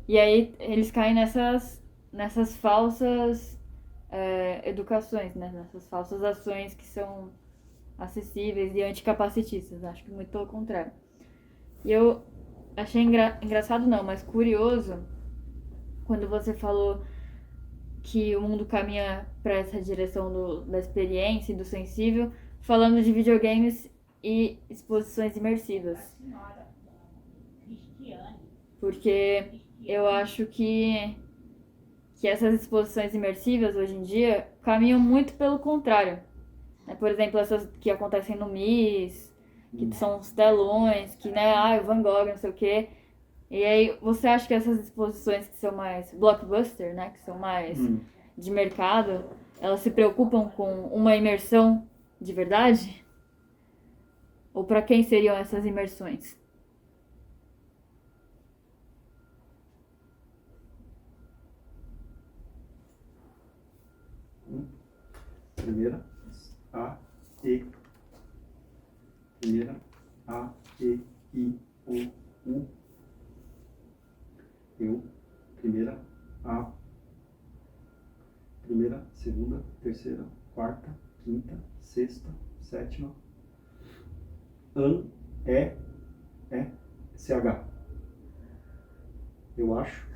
e aí eles caem nessas falsas educações, né? Nessas falsas ações que são acessíveis e anticapacitistas. Acho que muito pelo contrário. E eu achei engraçado não, mas curioso quando você falou que o mundo caminha para essa direção da experiência e do sensível, falando de videogames e exposições imersivas. Porque eu acho que essas exposições imersivas hoje em dia caminham muito pelo contrário. Né? Por exemplo, essas que acontecem no MIS, que são os telões, que, né, o Van Gogh, não sei o quê. E aí, você acha que essas exposições que são mais blockbuster, né, que são mais de mercado, elas se preocupam com uma imersão de verdade? Ou para quem seriam essas imersões? Primeira, A, E. Primeira, A, E, I, O, U. Eu. Primeira, A. Primeira, segunda, terceira, quarta, quinta, sexta, sétima. An, CH. Eu acho.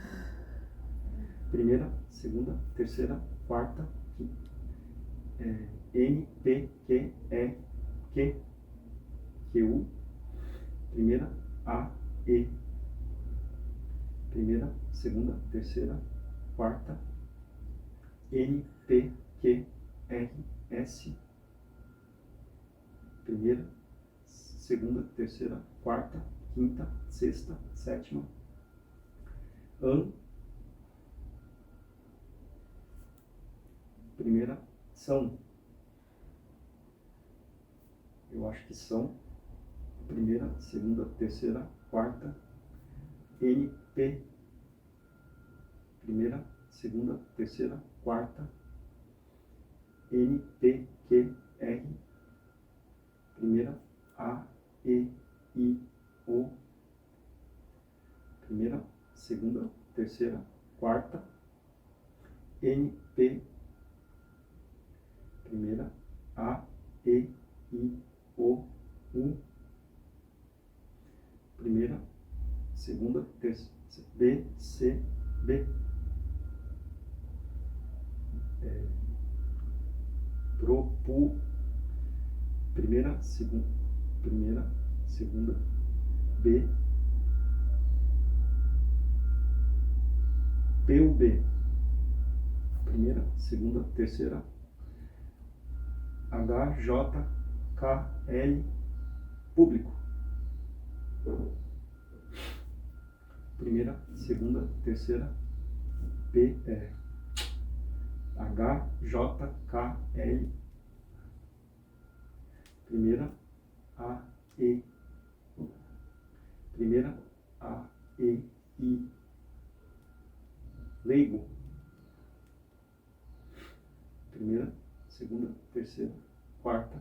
Primeira, segunda, terceira, quarta, quinta. N, P, Q, E, Q, Q, primeira, A, E, primeira, segunda, terceira, quarta, N, P, Q, R, S, primeira, segunda, terceira, quarta, quinta, sexta, sétima, An, primeira, são. Eu acho que são. Primeira, segunda, terceira, quarta, N, P, primeira, segunda, terceira, quarta, N, P, Q, R, primeira, A, E, I, O, primeira, segunda, terceira, quarta, N, P, primeira, A, E, I, O, U, primeira, segunda, terceira, B, C, B, Pu, primeira, segunda, B, PUB, primeira, segunda, terceira, HJKL, público, primeira, segunda, terceira, HJKL, primeira, A, E, primeira, A, E, I, leigo, primeira, segunda, terceira, quarta,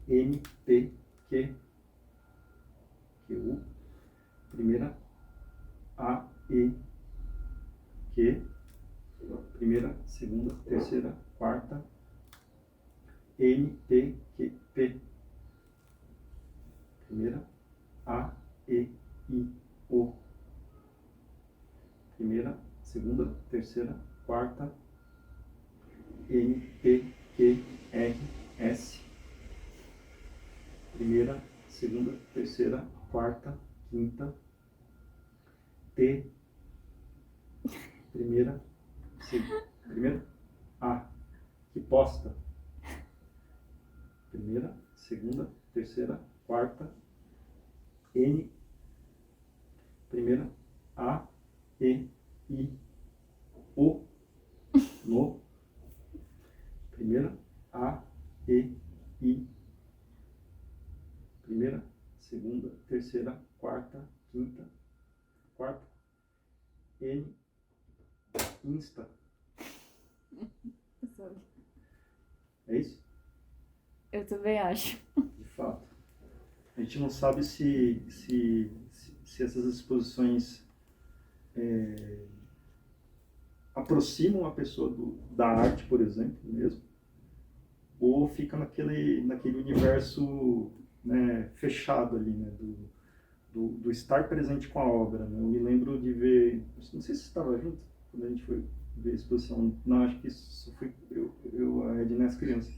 N, P, Q, Q, primeira, A, E, Q, primeira, segunda, terceira, quarta, N, P, Q, P, primeira, A, E, I, O, primeira, segunda, terceira, quarta, N, P, Q, R, S, primeira, segunda, terceira, quarta, quinta, T, primeira, A, que posta, primeira, segunda, terceira, quarta, N, primeira, A, E, I, O, no, primeira, A, E, I, primeira, segunda, terceira, quarta, quinta, quarta, N, Insta. É isso? Eu também acho. De fato. A gente não sabe se essas exposições aproximam a pessoa da arte, por exemplo, mesmo, ou fica naquele universo, né, fechado ali, né, do estar presente com a obra, né? Eu me lembro de ver, não sei se você estava junto quando a gente foi ver a exposição, não, acho que isso foi a Edna e as crianças,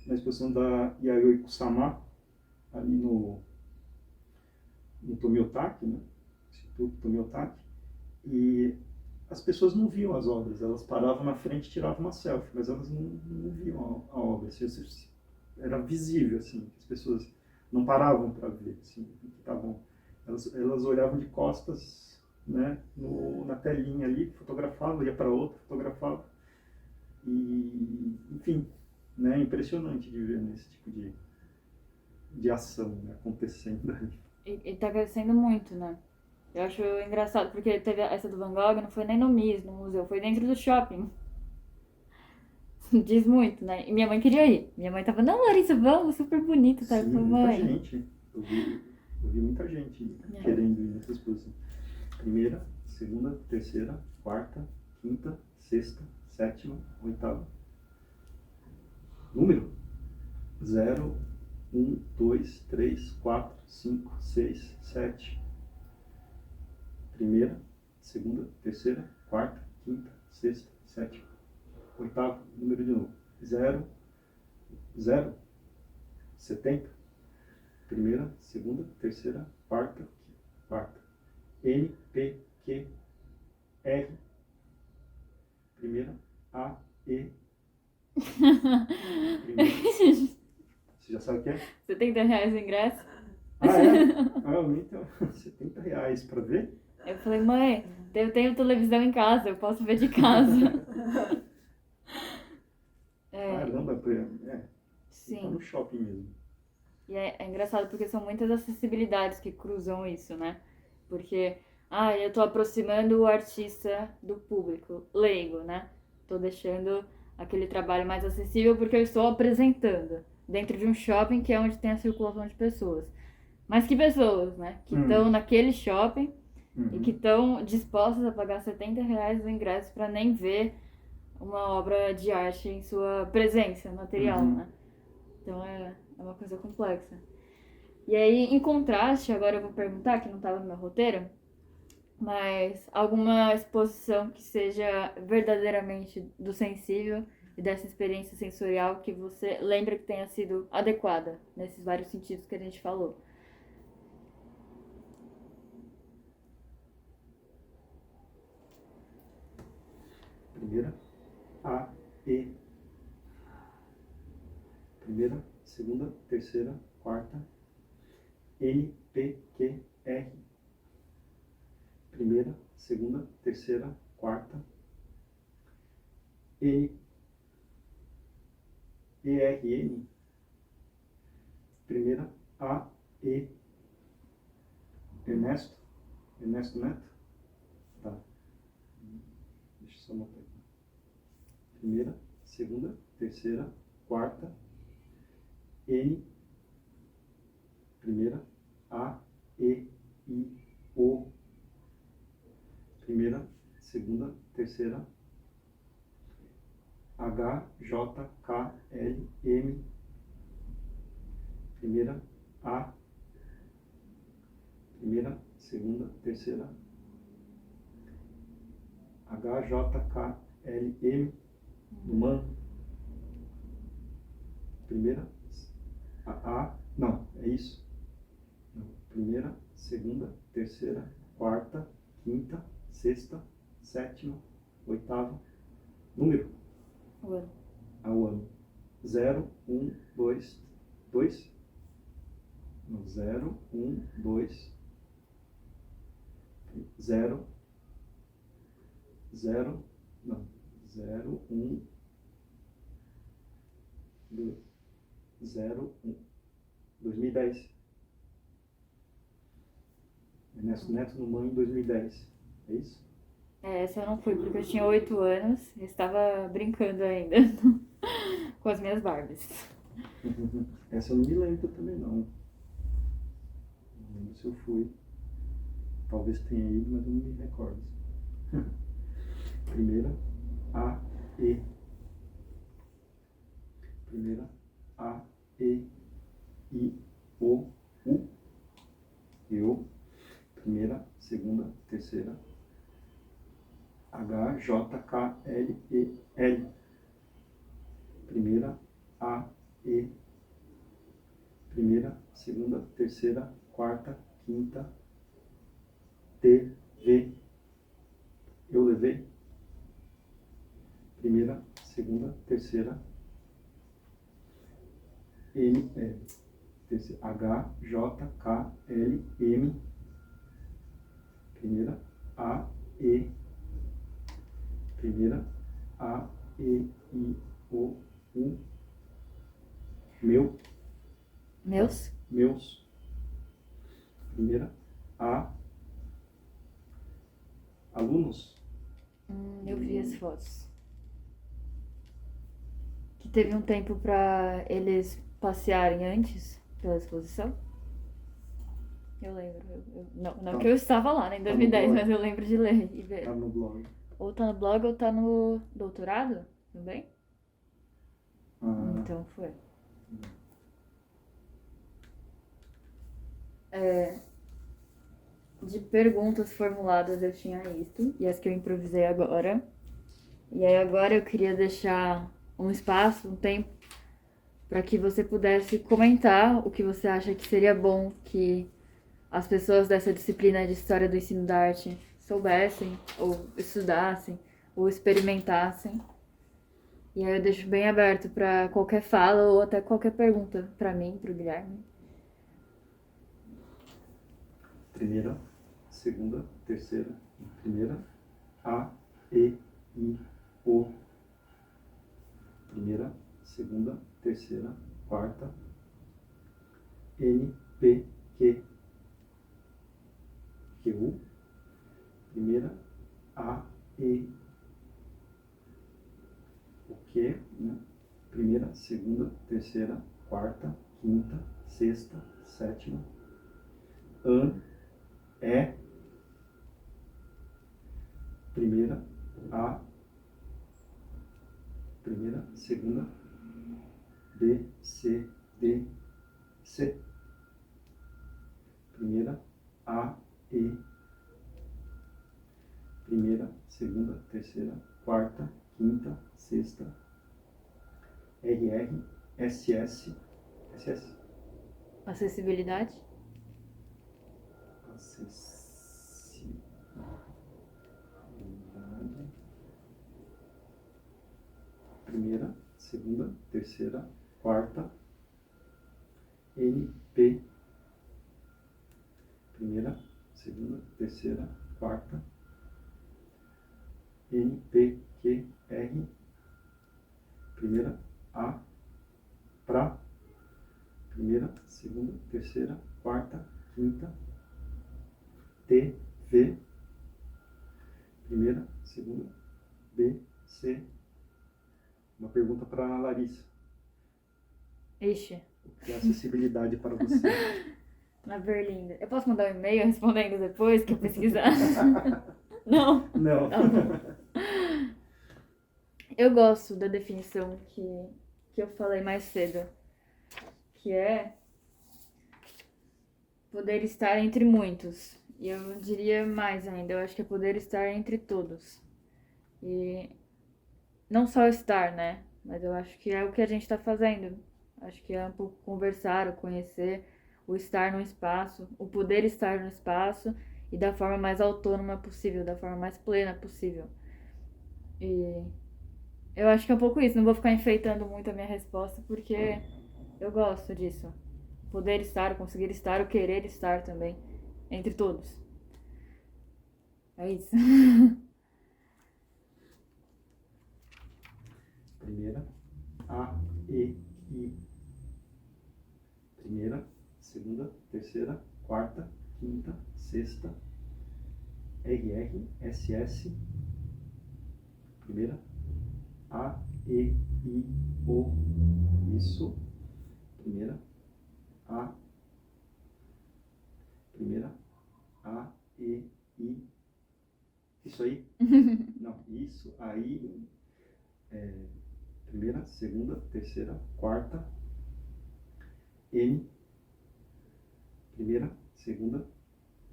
na exposição da Yayoi Kusama, ali no Tomiotaki, né? Instituto Tomiotaki, e as pessoas não viam as obras, elas paravam na frente e tiravam uma selfie, mas elas não viam a obra, assim, era visível, assim, as pessoas não paravam para ver, assim, estavam, elas olhavam de costas, né, na telinha ali, fotografavam, ia para outra, fotografava, e, enfim, né, é impressionante de ver, né, esse tipo de ação, né, acontecendo ali. E tá crescendo muito, né? Eu acho engraçado, porque teve essa do Van Gogh, não foi nem no MIS, no museu, foi dentro do shopping. Diz muito, né? E minha mãe queria ir. Minha mãe tava, não, Larissa, vamos, super bonito, tá? Eu Sim, falei, muita mãe. gente. Eu vi muita gente querendo ir nessa exposição. Primeira, segunda, terceira, quarta, quinta, sexta, sétima, oitava. Número? 0, 1, 2, 3, 4, 5, 6, 7. Primeira, segunda, terceira, quarta, quinta, sexta, sétima, oitavo. Número de novo. 0, 0, 70. Primeira, segunda, terceira, quarta, quarta. N, P, Q, R. Primeira, A, E. Primeira. Você já sabe o que é? R$ 70 o ingresso. Ah, é? Ah, então, R$ 70 para ver? Eu falei, mãe, eu tenho televisão em casa, eu posso ver de casa. Caramba, é. Você tá Sim. no shopping mesmo. E é engraçado porque são muitas acessibilidades que cruzam isso, né? Porque, eu tô aproximando o artista do público, leigo, né? Tô deixando aquele trabalho mais acessível porque eu estou apresentando dentro de um shopping que é onde tem a circulação de pessoas. Mas que pessoas, né? Que estão naquele shopping e que estão dispostas a pagar R$ 70 o ingresso para nem ver uma obra de arte em sua presença material, né? Então é uma coisa complexa. E aí, em contraste, agora eu vou perguntar, que não estava no meu roteiro, mas alguma exposição que seja verdadeiramente do sensível e dessa experiência sensorial que você lembra que tenha sido adequada nesses vários sentidos que a gente falou. Primeira, A, E. Primeira, segunda, terceira, quarta. N, P, Q, R. Primeira, segunda, terceira, quarta. N, E, R, N. Primeira, A, E. Ernesto. Ernesto Neto. Tá. Deixa eu só anotar aqui. Primeira, segunda, terceira, quarta. N. Primeira, A, E, I, O. Primeira, segunda, terceira, H, J, K, L, M. Primeira, A. Primeira, segunda, terceira, H, J, K, L, M. Man. Primeira, A. Não, é isso. Não. Primeira, segunda, terceira, quarta, quinta, sexta, sétima, oitava. Número. O ano. Ao ano. 0, 1, 2, 2. 0, 1, 2, 0, 0, não, 0, 1, 2, 0, 1, 2010. Ernesto Neto no MAN em 2010. É isso? Essa eu não fui porque eu tinha 8 anos e estava brincando ainda com as minhas Barbies. Essa eu não me lembro também, não. Não lembro se eu fui. Talvez tenha ido, mas eu não me recordo. Primeira, A, E. Primeira, A, E, I, O, U. Eu. H, J, K, L, E, L. Primeira, A, E. Primeira, segunda, terceira, quarta, quinta, T, V. Eu levei. Primeira, segunda, terceira, M, H, J, K, L, M. Primeira, A, E. Primeira, A, E, I, O, U. Meu, Meus? meus. Primeira, A, alunos. Eu vi as fotos. Que teve um tempo pra eles passearem antes pela exposição? Eu lembro. Não Tá. que eu estava lá, né, em Tá no 2010, blog. mas eu lembro de ler e ver. Tá no blog. Ou tá no blog ou tá no doutorado também? Ah, Então foi. De perguntas formuladas eu tinha isso, e as que eu improvisei agora. E aí agora eu queria deixar um espaço, um tempo, para que você pudesse comentar o que você acha que seria bom que as pessoas dessa disciplina de História do Ensino da Arte soubessem, ou estudassem, ou experimentassem. E aí eu deixo bem aberto para qualquer fala ou até qualquer pergunta para mim, para o Guilherme. primeira, segunda, terceira. Primeira, A, E, I, O. Primeira, segunda, terceira, quarta. N, P, Q, Q. Primeira, A, E, o Q, né? Primeira, segunda, terceira, quarta, quinta, sexta, sétima. An, E. Primeira, A. Primeira, segunda, B, C, D, C. Primeira, A, E. Primeira, segunda, terceira, quarta, quinta, sexta. R, R, S, S. S, S. Acessibilidade? Acessibilidade. Primeira, segunda, terceira, quarta. N, P. Primeira, segunda, terceira, quarta. N, P, Q, R. Primeira, A. Pra. Primeira, segunda, terceira, quarta, quinta. T, V. Primeira, segunda, B, C. Uma pergunta para a Larissa. Ixi, O que é acessibilidade para você? na Berlinda. Eu posso mandar um e-mail respondendo depois que eu pesquisar? Não? Não. Tá bom. Eu gosto da definição que eu falei mais cedo, que é poder estar entre muitos. E eu diria mais ainda, eu acho que é poder estar entre todos. E não só estar, né? Mas eu acho que é o que a gente está fazendo. Acho que é um pouco conversar, o conhecer, o estar no espaço, o poder estar no espaço e da forma mais autônoma possível, da forma mais plena possível. E eu acho que é um pouco isso. Não vou ficar enfeitando muito a minha resposta porque eu gosto disso. Poder estar, o conseguir estar, o querer estar também, entre todos. É isso. Primeira, A, E, I. Primeira, segunda, terceira, quarta, quinta, sexta. R, R, S, S. Primeira, A, E, I, O. Isso. Primeira, A. Primeira, A, E, I. Isso aí? Não, isso aí. Primeira, segunda, terceira, quarta. N. Primeira, segunda,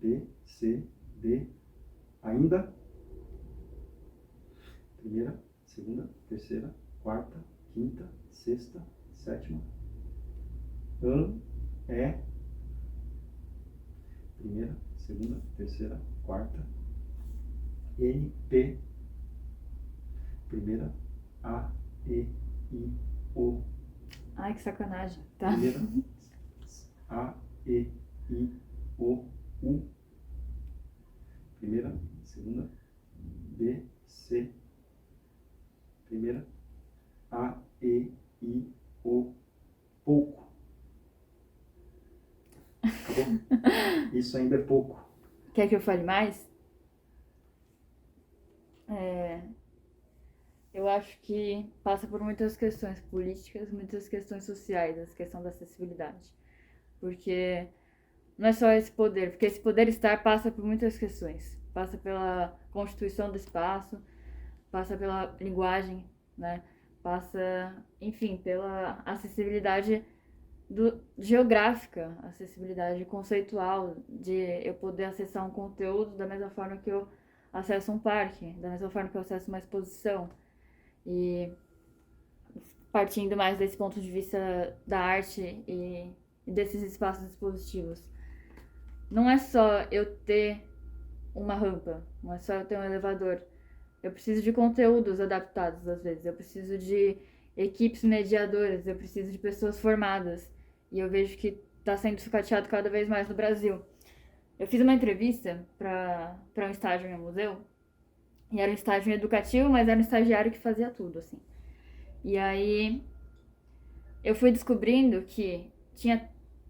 B, C, D. Ainda. Primeira, segunda, terceira, quarta, quinta, sexta, sétima. É. Primeira, segunda, terceira, quarta. P. Primeira, A, E, I, O. Ai, que sacanagem. Tá. Primeira, A, E, I, O, U. Primeira, segunda, B, C. Primeira, A, E, I, O, pouco. Acabou? Isso ainda é pouco. Quer que eu fale mais? Eu acho que passa por muitas questões políticas, muitas questões sociais, essa questão da acessibilidade. Porque não é só esse poder, porque esse poder estar passa por muitas questões. Passa pela constituição do espaço, passa pela linguagem, né? Passa, enfim, pela acessibilidade geográfica, acessibilidade conceitual, de eu poder acessar um conteúdo da mesma forma que eu acesso um parque, da mesma forma que eu acesso uma exposição. E partindo mais desse ponto de vista da arte e desses espaços expositivos, não é só eu ter uma rampa, não é só eu ter um elevador. Eu preciso de conteúdos adaptados às vezes, eu preciso de equipes mediadoras, eu preciso de pessoas formadas. E eu vejo que está sendo sucateado cada vez mais no Brasil. Eu fiz uma entrevista para um estágio em um museu, e era um estágio educativo, mas era um estagiário que fazia tudo, assim. E aí eu fui descobrindo que tinha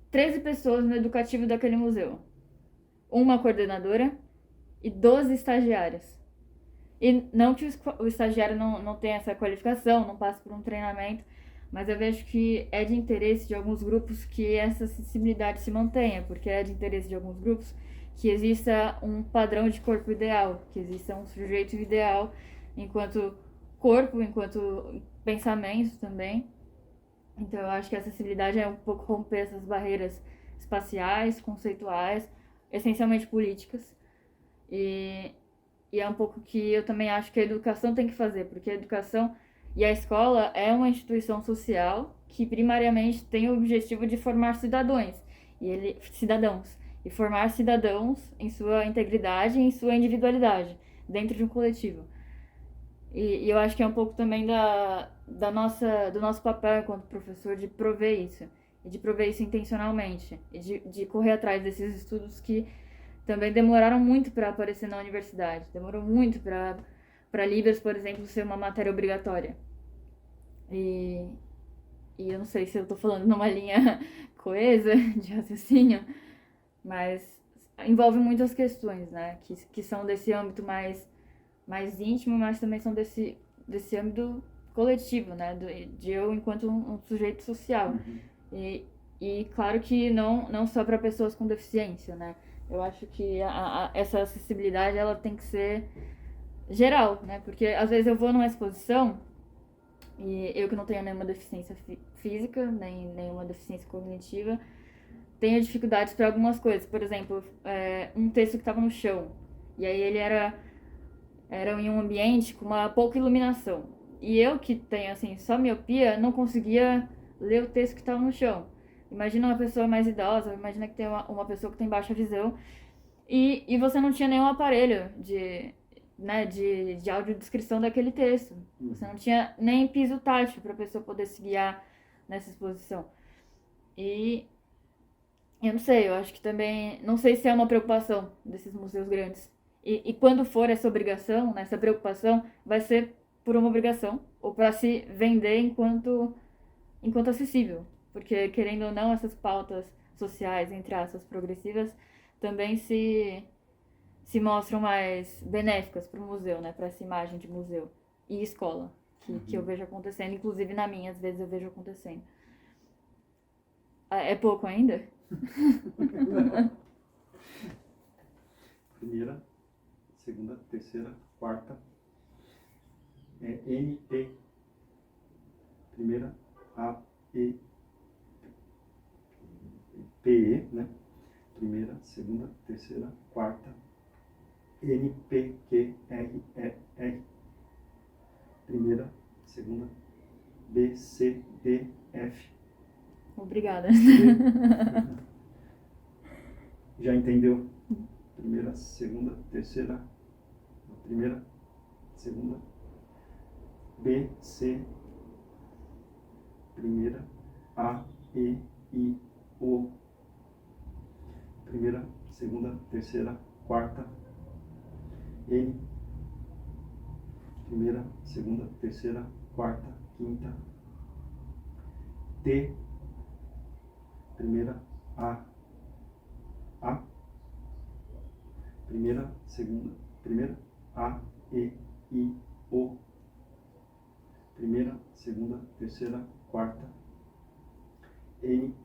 13 pessoas no educativo daquele museu. Uma coordenadora e 12 estagiários. E não que o estagiário não tenha essa qualificação, não passe por um treinamento, mas eu vejo que é de interesse de alguns grupos que essa acessibilidade se mantenha, porque é de interesse de alguns grupos que exista um padrão de corpo ideal, que exista um sujeito ideal enquanto corpo, enquanto pensamento também. Então eu acho que a acessibilidade é um pouco romper essas barreiras espaciais, conceituais, essencialmente políticas. E, e é um pouco que eu também acho que a educação tem que fazer, porque a educação e a escola é uma instituição social que primariamente tem o objetivo de formar cidadãos, e formar cidadãos em sua integridade e em sua individualidade, dentro de um coletivo. E eu acho que é um pouco também do nosso papel enquanto professor de prover isso. E de prover isso intencionalmente. E de correr atrás desses estudos que também demoraram muito para aparecer na universidade. Demorou muito para Libras, por exemplo, ser uma matéria obrigatória. E eu não sei se eu estou falando numa linha coesa de raciocínio, mas envolve muitas questões, né? Que são desse âmbito mais íntimo, mas também são desse âmbito coletivo, né? De eu enquanto um sujeito social. Uhum. E claro que não só para pessoas com deficiência, né? Eu acho que essa acessibilidade ela tem que ser geral, né? Porque às vezes eu vou numa exposição e eu que não tenho nenhuma deficiência física, nem nenhuma deficiência cognitiva, tenho dificuldades para algumas coisas. Por exemplo, um texto que estava no chão. E aí ele era em um ambiente com uma pouca iluminação. E eu que tenho, assim, só miopia, não conseguia ler o texto que estava no chão. Imagina uma pessoa mais idosa, imagina que tem uma pessoa que tem baixa visão e você não tinha nenhum aparelho de audiodescrição daquele texto. Você não tinha nem piso tátil para a pessoa poder se guiar nessa exposição. E eu não sei, eu acho que também, não sei se é uma preocupação desses museus grandes. E quando for essa obrigação, né, essa preocupação, vai ser por uma obrigação ou para se vender enquanto acessível. Porque, querendo ou não, essas pautas sociais, entre aspas, progressivas, também se mostram mais benéficas para o museu, né, para essa imagem de museu e escola, que eu vejo acontecendo, inclusive na minha, às vezes eu vejo acontecendo. É pouco ainda? Primeira, segunda, terceira, quarta. NP. Primeira, A, E, PE, né? Primeira, segunda, terceira, quarta. NP, Q, R, E, R. B, C, D, F. Obrigada. Já entendeu? Primeira, segunda, terceira. Primeira, segunda. B, C. Primeira, A, E, I, O. Primeira, segunda, terceira, quarta. N. Primeira, segunda, terceira, quarta, quinta. T. Primeira, A. Primeira, segunda, primeira, A, E, I, O. Primeira, segunda, terceira, quarta. N,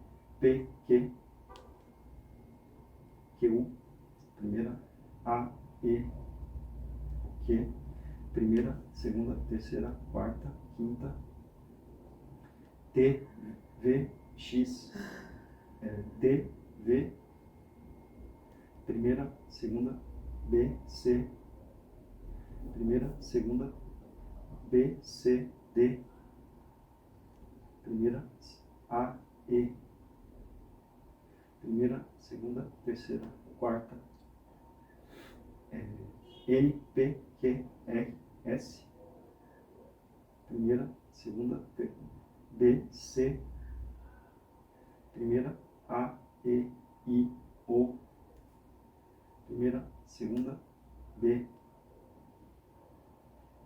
P, Q, Q. Primeira, A, E, Q. Primeira, segunda, terceira, quarta, quinta. T, V, X. T, V. Primeira, segunda, B, C. Primeira, segunda, B, C, D. Primeira, A, E. Primeira, segunda, terceira, quarta. N, P, Q, R, S. Primeira, segunda, B, C. Primeira, A, E, I, O. Primeira, segunda, B.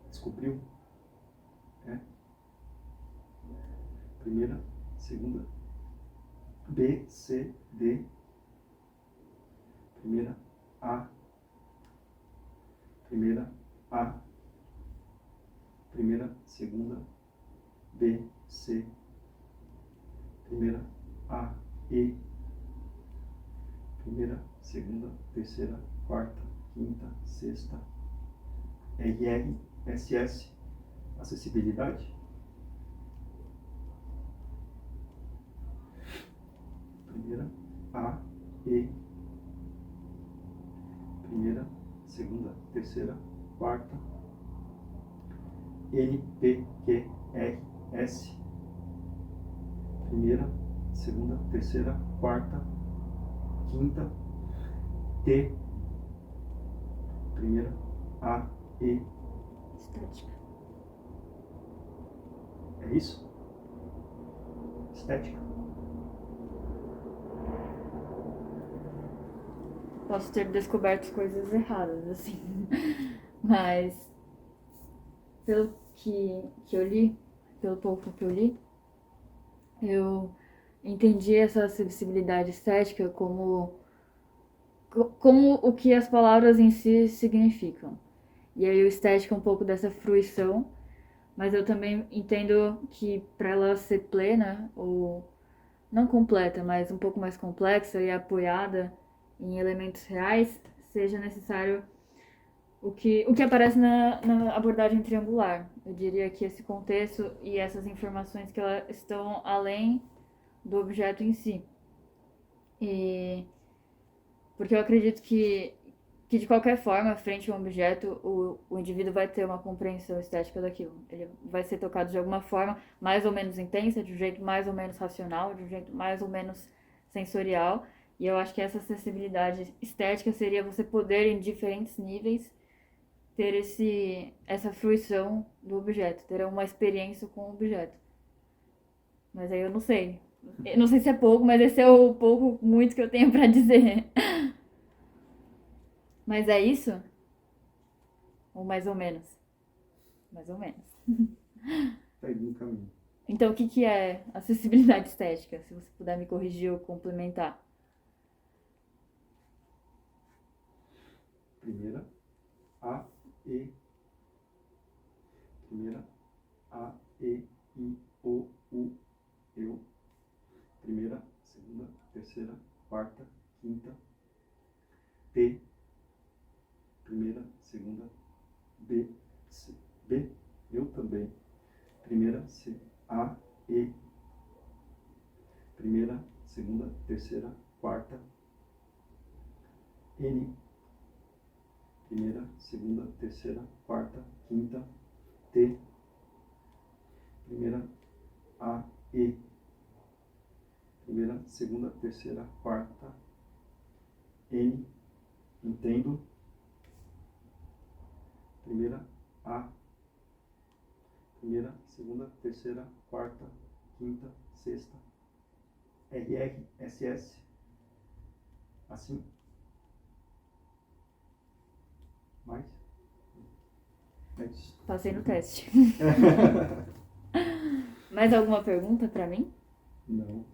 Descobriu? Primeira, segunda, B, C, D. Primeira, A. Primeira, A. Primeira, segunda, B, C. Primeira, A, E. Primeira, segunda, terceira, quarta, quinta, sexta. RR, SS, acessibilidade. Primeira, A, E. Primeira, segunda, terceira, quarta. N, P, Q, R, S. Primeira, segunda, terceira, quarta, quinta. T. Primeira, A, E. Estética. É isso? Estética. Posso ter descoberto coisas erradas, assim. Mas, pelo que eu li, pelo pouco que eu li, eu entendi essa acessibilidade estética como o que as palavras em si significam. E aí o estética é um pouco dessa fruição, mas eu também entendo que para ela ser plena, ou não completa, mas um pouco mais complexa e apoiada em elementos reais, seja necessário o que aparece na abordagem triangular. Eu diria que esse contexto e essas informações que elas estão além do objeto em si. E porque eu acredito que de qualquer forma, frente a um objeto, o indivíduo vai ter uma compreensão estética daquilo. Ele vai ser tocado de alguma forma mais ou menos intensa, de um jeito mais ou menos racional, de um jeito mais ou menos sensorial. E eu acho que essa acessibilidade estética seria você poder, em diferentes níveis, ter essa fruição do objeto, ter uma experiência com o objeto. Mas aí eu não sei. Eu não sei se é pouco, mas esse é o pouco, muito que eu tenho pra dizer. Mas é isso? Ou mais ou menos? Mais ou menos. Tá aí no caminho. Então, o que é acessibilidade estética? Se você puder me corrigir ou complementar. Primeira, A, E. Primeira, A, E, I, O, U, Eu. Primeira, segunda, terceira, quarta, quinta. T. Primeira, segunda, B, C, B. Eu também. Primeira, C, A, E. Primeira, segunda, terceira, quarta. N. Primeira, segunda, terceira, quarta, quinta. T. Primeira, A, E. Primeira, segunda, terceira, quarta. N, entendo. Primeira, A. Primeira, segunda, terceira, quarta, quinta, sexta. RR, SS. Assim. Mais? É isso. Passei no teste. Mais alguma pergunta para mim? Não.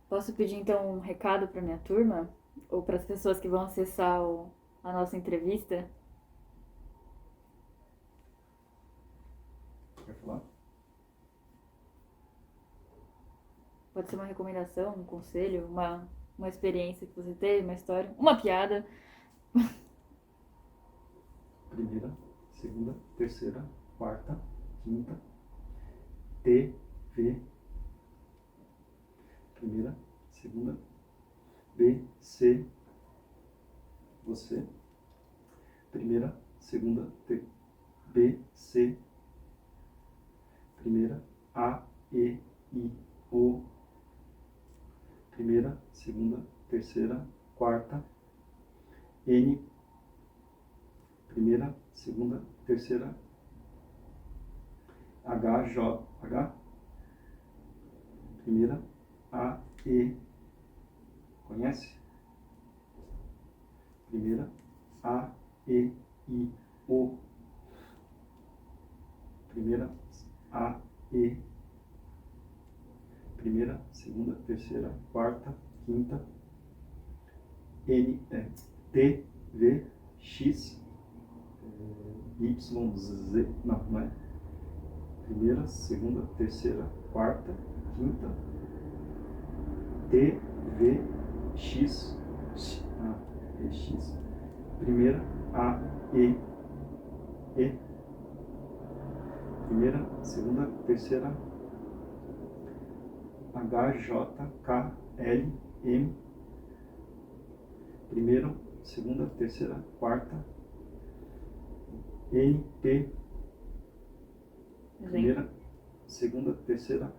Posso pedir então um recado para minha turma? Ou para as pessoas que vão acessar a nossa entrevista? Quer falar? Pode ser uma recomendação, um conselho, uma experiência que você teve, uma história, uma piada. Primeira, segunda, terceira, quarta, quinta. TV. Primeira, segunda. B, C. Você. Primeira, segunda, B, C. Primeira, A, E, I, O. Primeira, segunda, terceira, quarta. N. Primeira, segunda, terceira. H, J, H. Primeira, A, E. Conhece? Primeira, A, E, I, O. Primeira, A, E. Primeira, segunda, terceira, quarta, quinta. N, T, V, X, Y, Z. Não, não é. Primeira, segunda, terceira, quarta, quinta. T, V, X, X. Primeira, A, E, E. Primeira, segunda, terceira, H, J, K, L, M. Primeira, segunda, terceira, quarta, N, P. Primeira, segunda, terceira,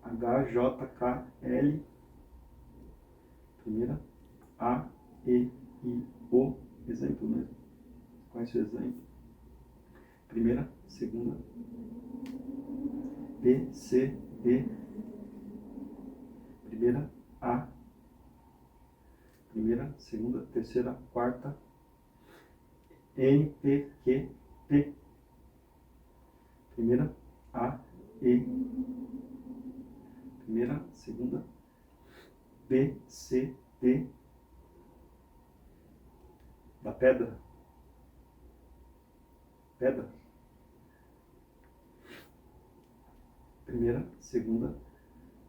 H, J, K, L. Primeira, A, E, I, O. Exemplo mesmo. Conhece o exemplo? Primeira, segunda, B, C, D. Primeira, A. Primeira, segunda, terceira, quarta. N, P, Q, P. Primeira, A, E. Primeira, segunda, B, C, D. Da pedra. Pedra. Primeira, segunda,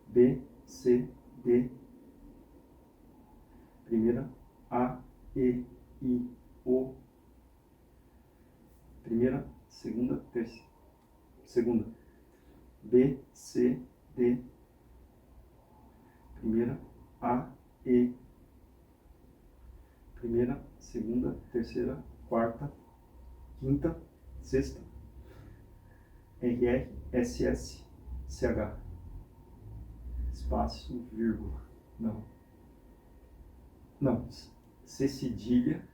B, C, D. Primeira, A, E, I, O. Primeira, segunda, terceira. Segunda, B, C, D. Primeira, A, E. Primeira, segunda, terceira, quarta, quinta, sexta. RR, SS, CH. Espaço, vírgula. Não. Não. C cedilha,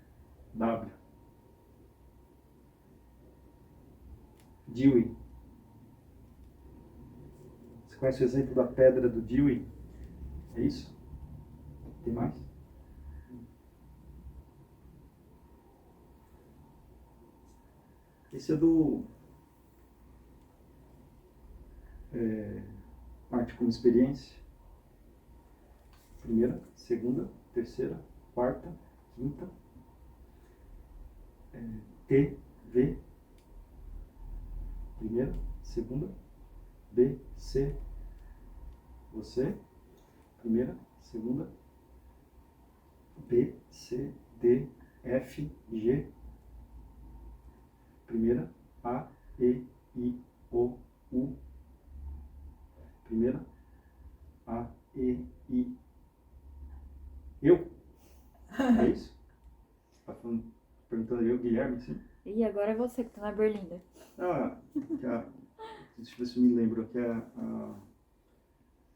W. Dewey. Você conhece o exemplo da pedra do Dewey? É isso? Tem mais? Esse é do Arte com Experiência. Primeira, segunda, terceira, quarta, quinta. T, V. Primeira, segunda, B, C. Você. Primeira, segunda, B, C, D, F, G. Primeira, A, E, I, O, U. Primeira, A, E, I. Eu? É isso? Você está perguntando eu, Guilherme, sim? E agora é você que tá na berlinda. Ah, já deixa eu ver se eu me lembro, que é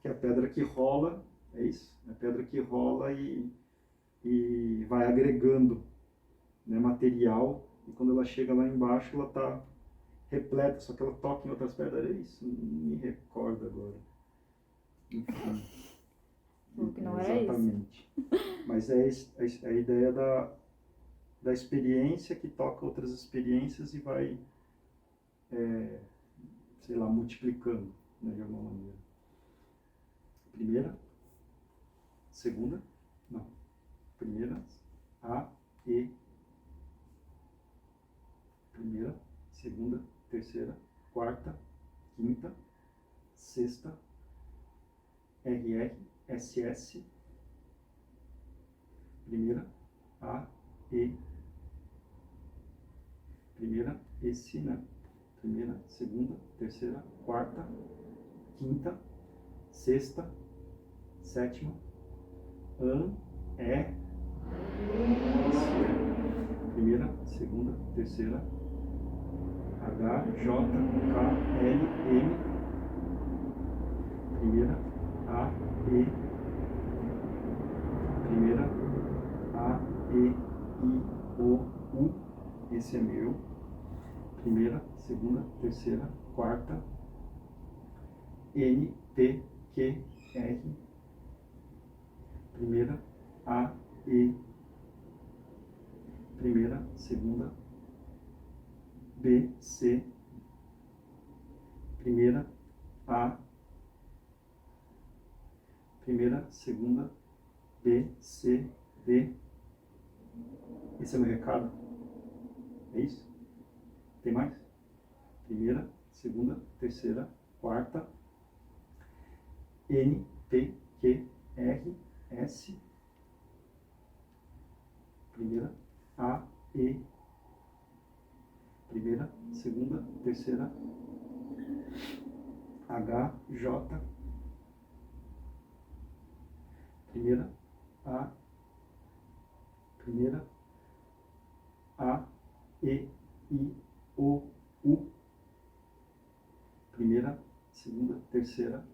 a pedra que rola, é isso? É a pedra que rola e vai agregando, né, material, e quando ela chega lá embaixo, ela está repleta, só que ela toca em outras pedras. É isso, não me recordo agora. Enfim. Falou que não era exatamente. Mas é a ideia da experiência que toca outras experiências e vai, sei lá, multiplicando, né, de alguma maneira. Primeira, segunda, não. Primeira, A, E. Primeira, segunda, terceira, quarta, quinta, sexta, RR, SS. Primeira, A, E. Primeira, esse, né? Primeira, segunda, terceira, quarta, quinta, sexta, sétima, E. Primeira, segunda, terceira, H, J, K, L, M. Primeira, A, E. Primeira, A, E, I, O, U. Esse é meu. Primeira, segunda, terceira, quarta, N, P, Q, R. Primeira, A, E. Primeira, segunda, B, C. Primeira, A. Primeira, segunda, B, C, D. Esse é o meu recado. É isso? Tem mais? Primeira, segunda, terceira, quarta, N, P, Q, R, S. Primeira, A, E. Primeira, segunda, terceira, H, J. Primeira, A. Primeira, A, E, I, O, U. Primeira, segunda, terceira,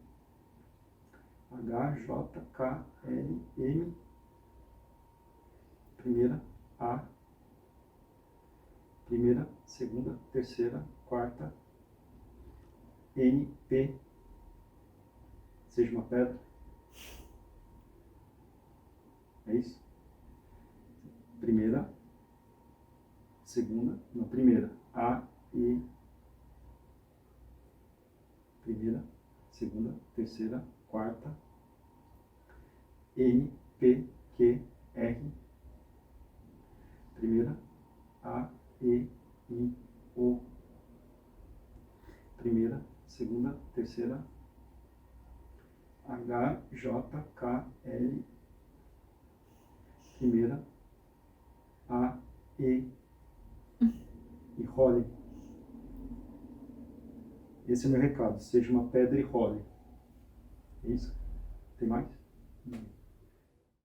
H, J, K, L, M. Primeira, A. Primeira, segunda, terceira, quarta, N, P. Seja uma pedra. É isso? Primeira, segunda, não, primeira, A, E. Primeira, segunda, terceira, quarta, N, P, Q, R. Primeira, A, E, I, O. Primeira, segunda, terceira, H, J, K, L. Primeira, A, E. E role. Esse é o meu recado. Seja uma pedra e role. É isso? Tem mais? Não.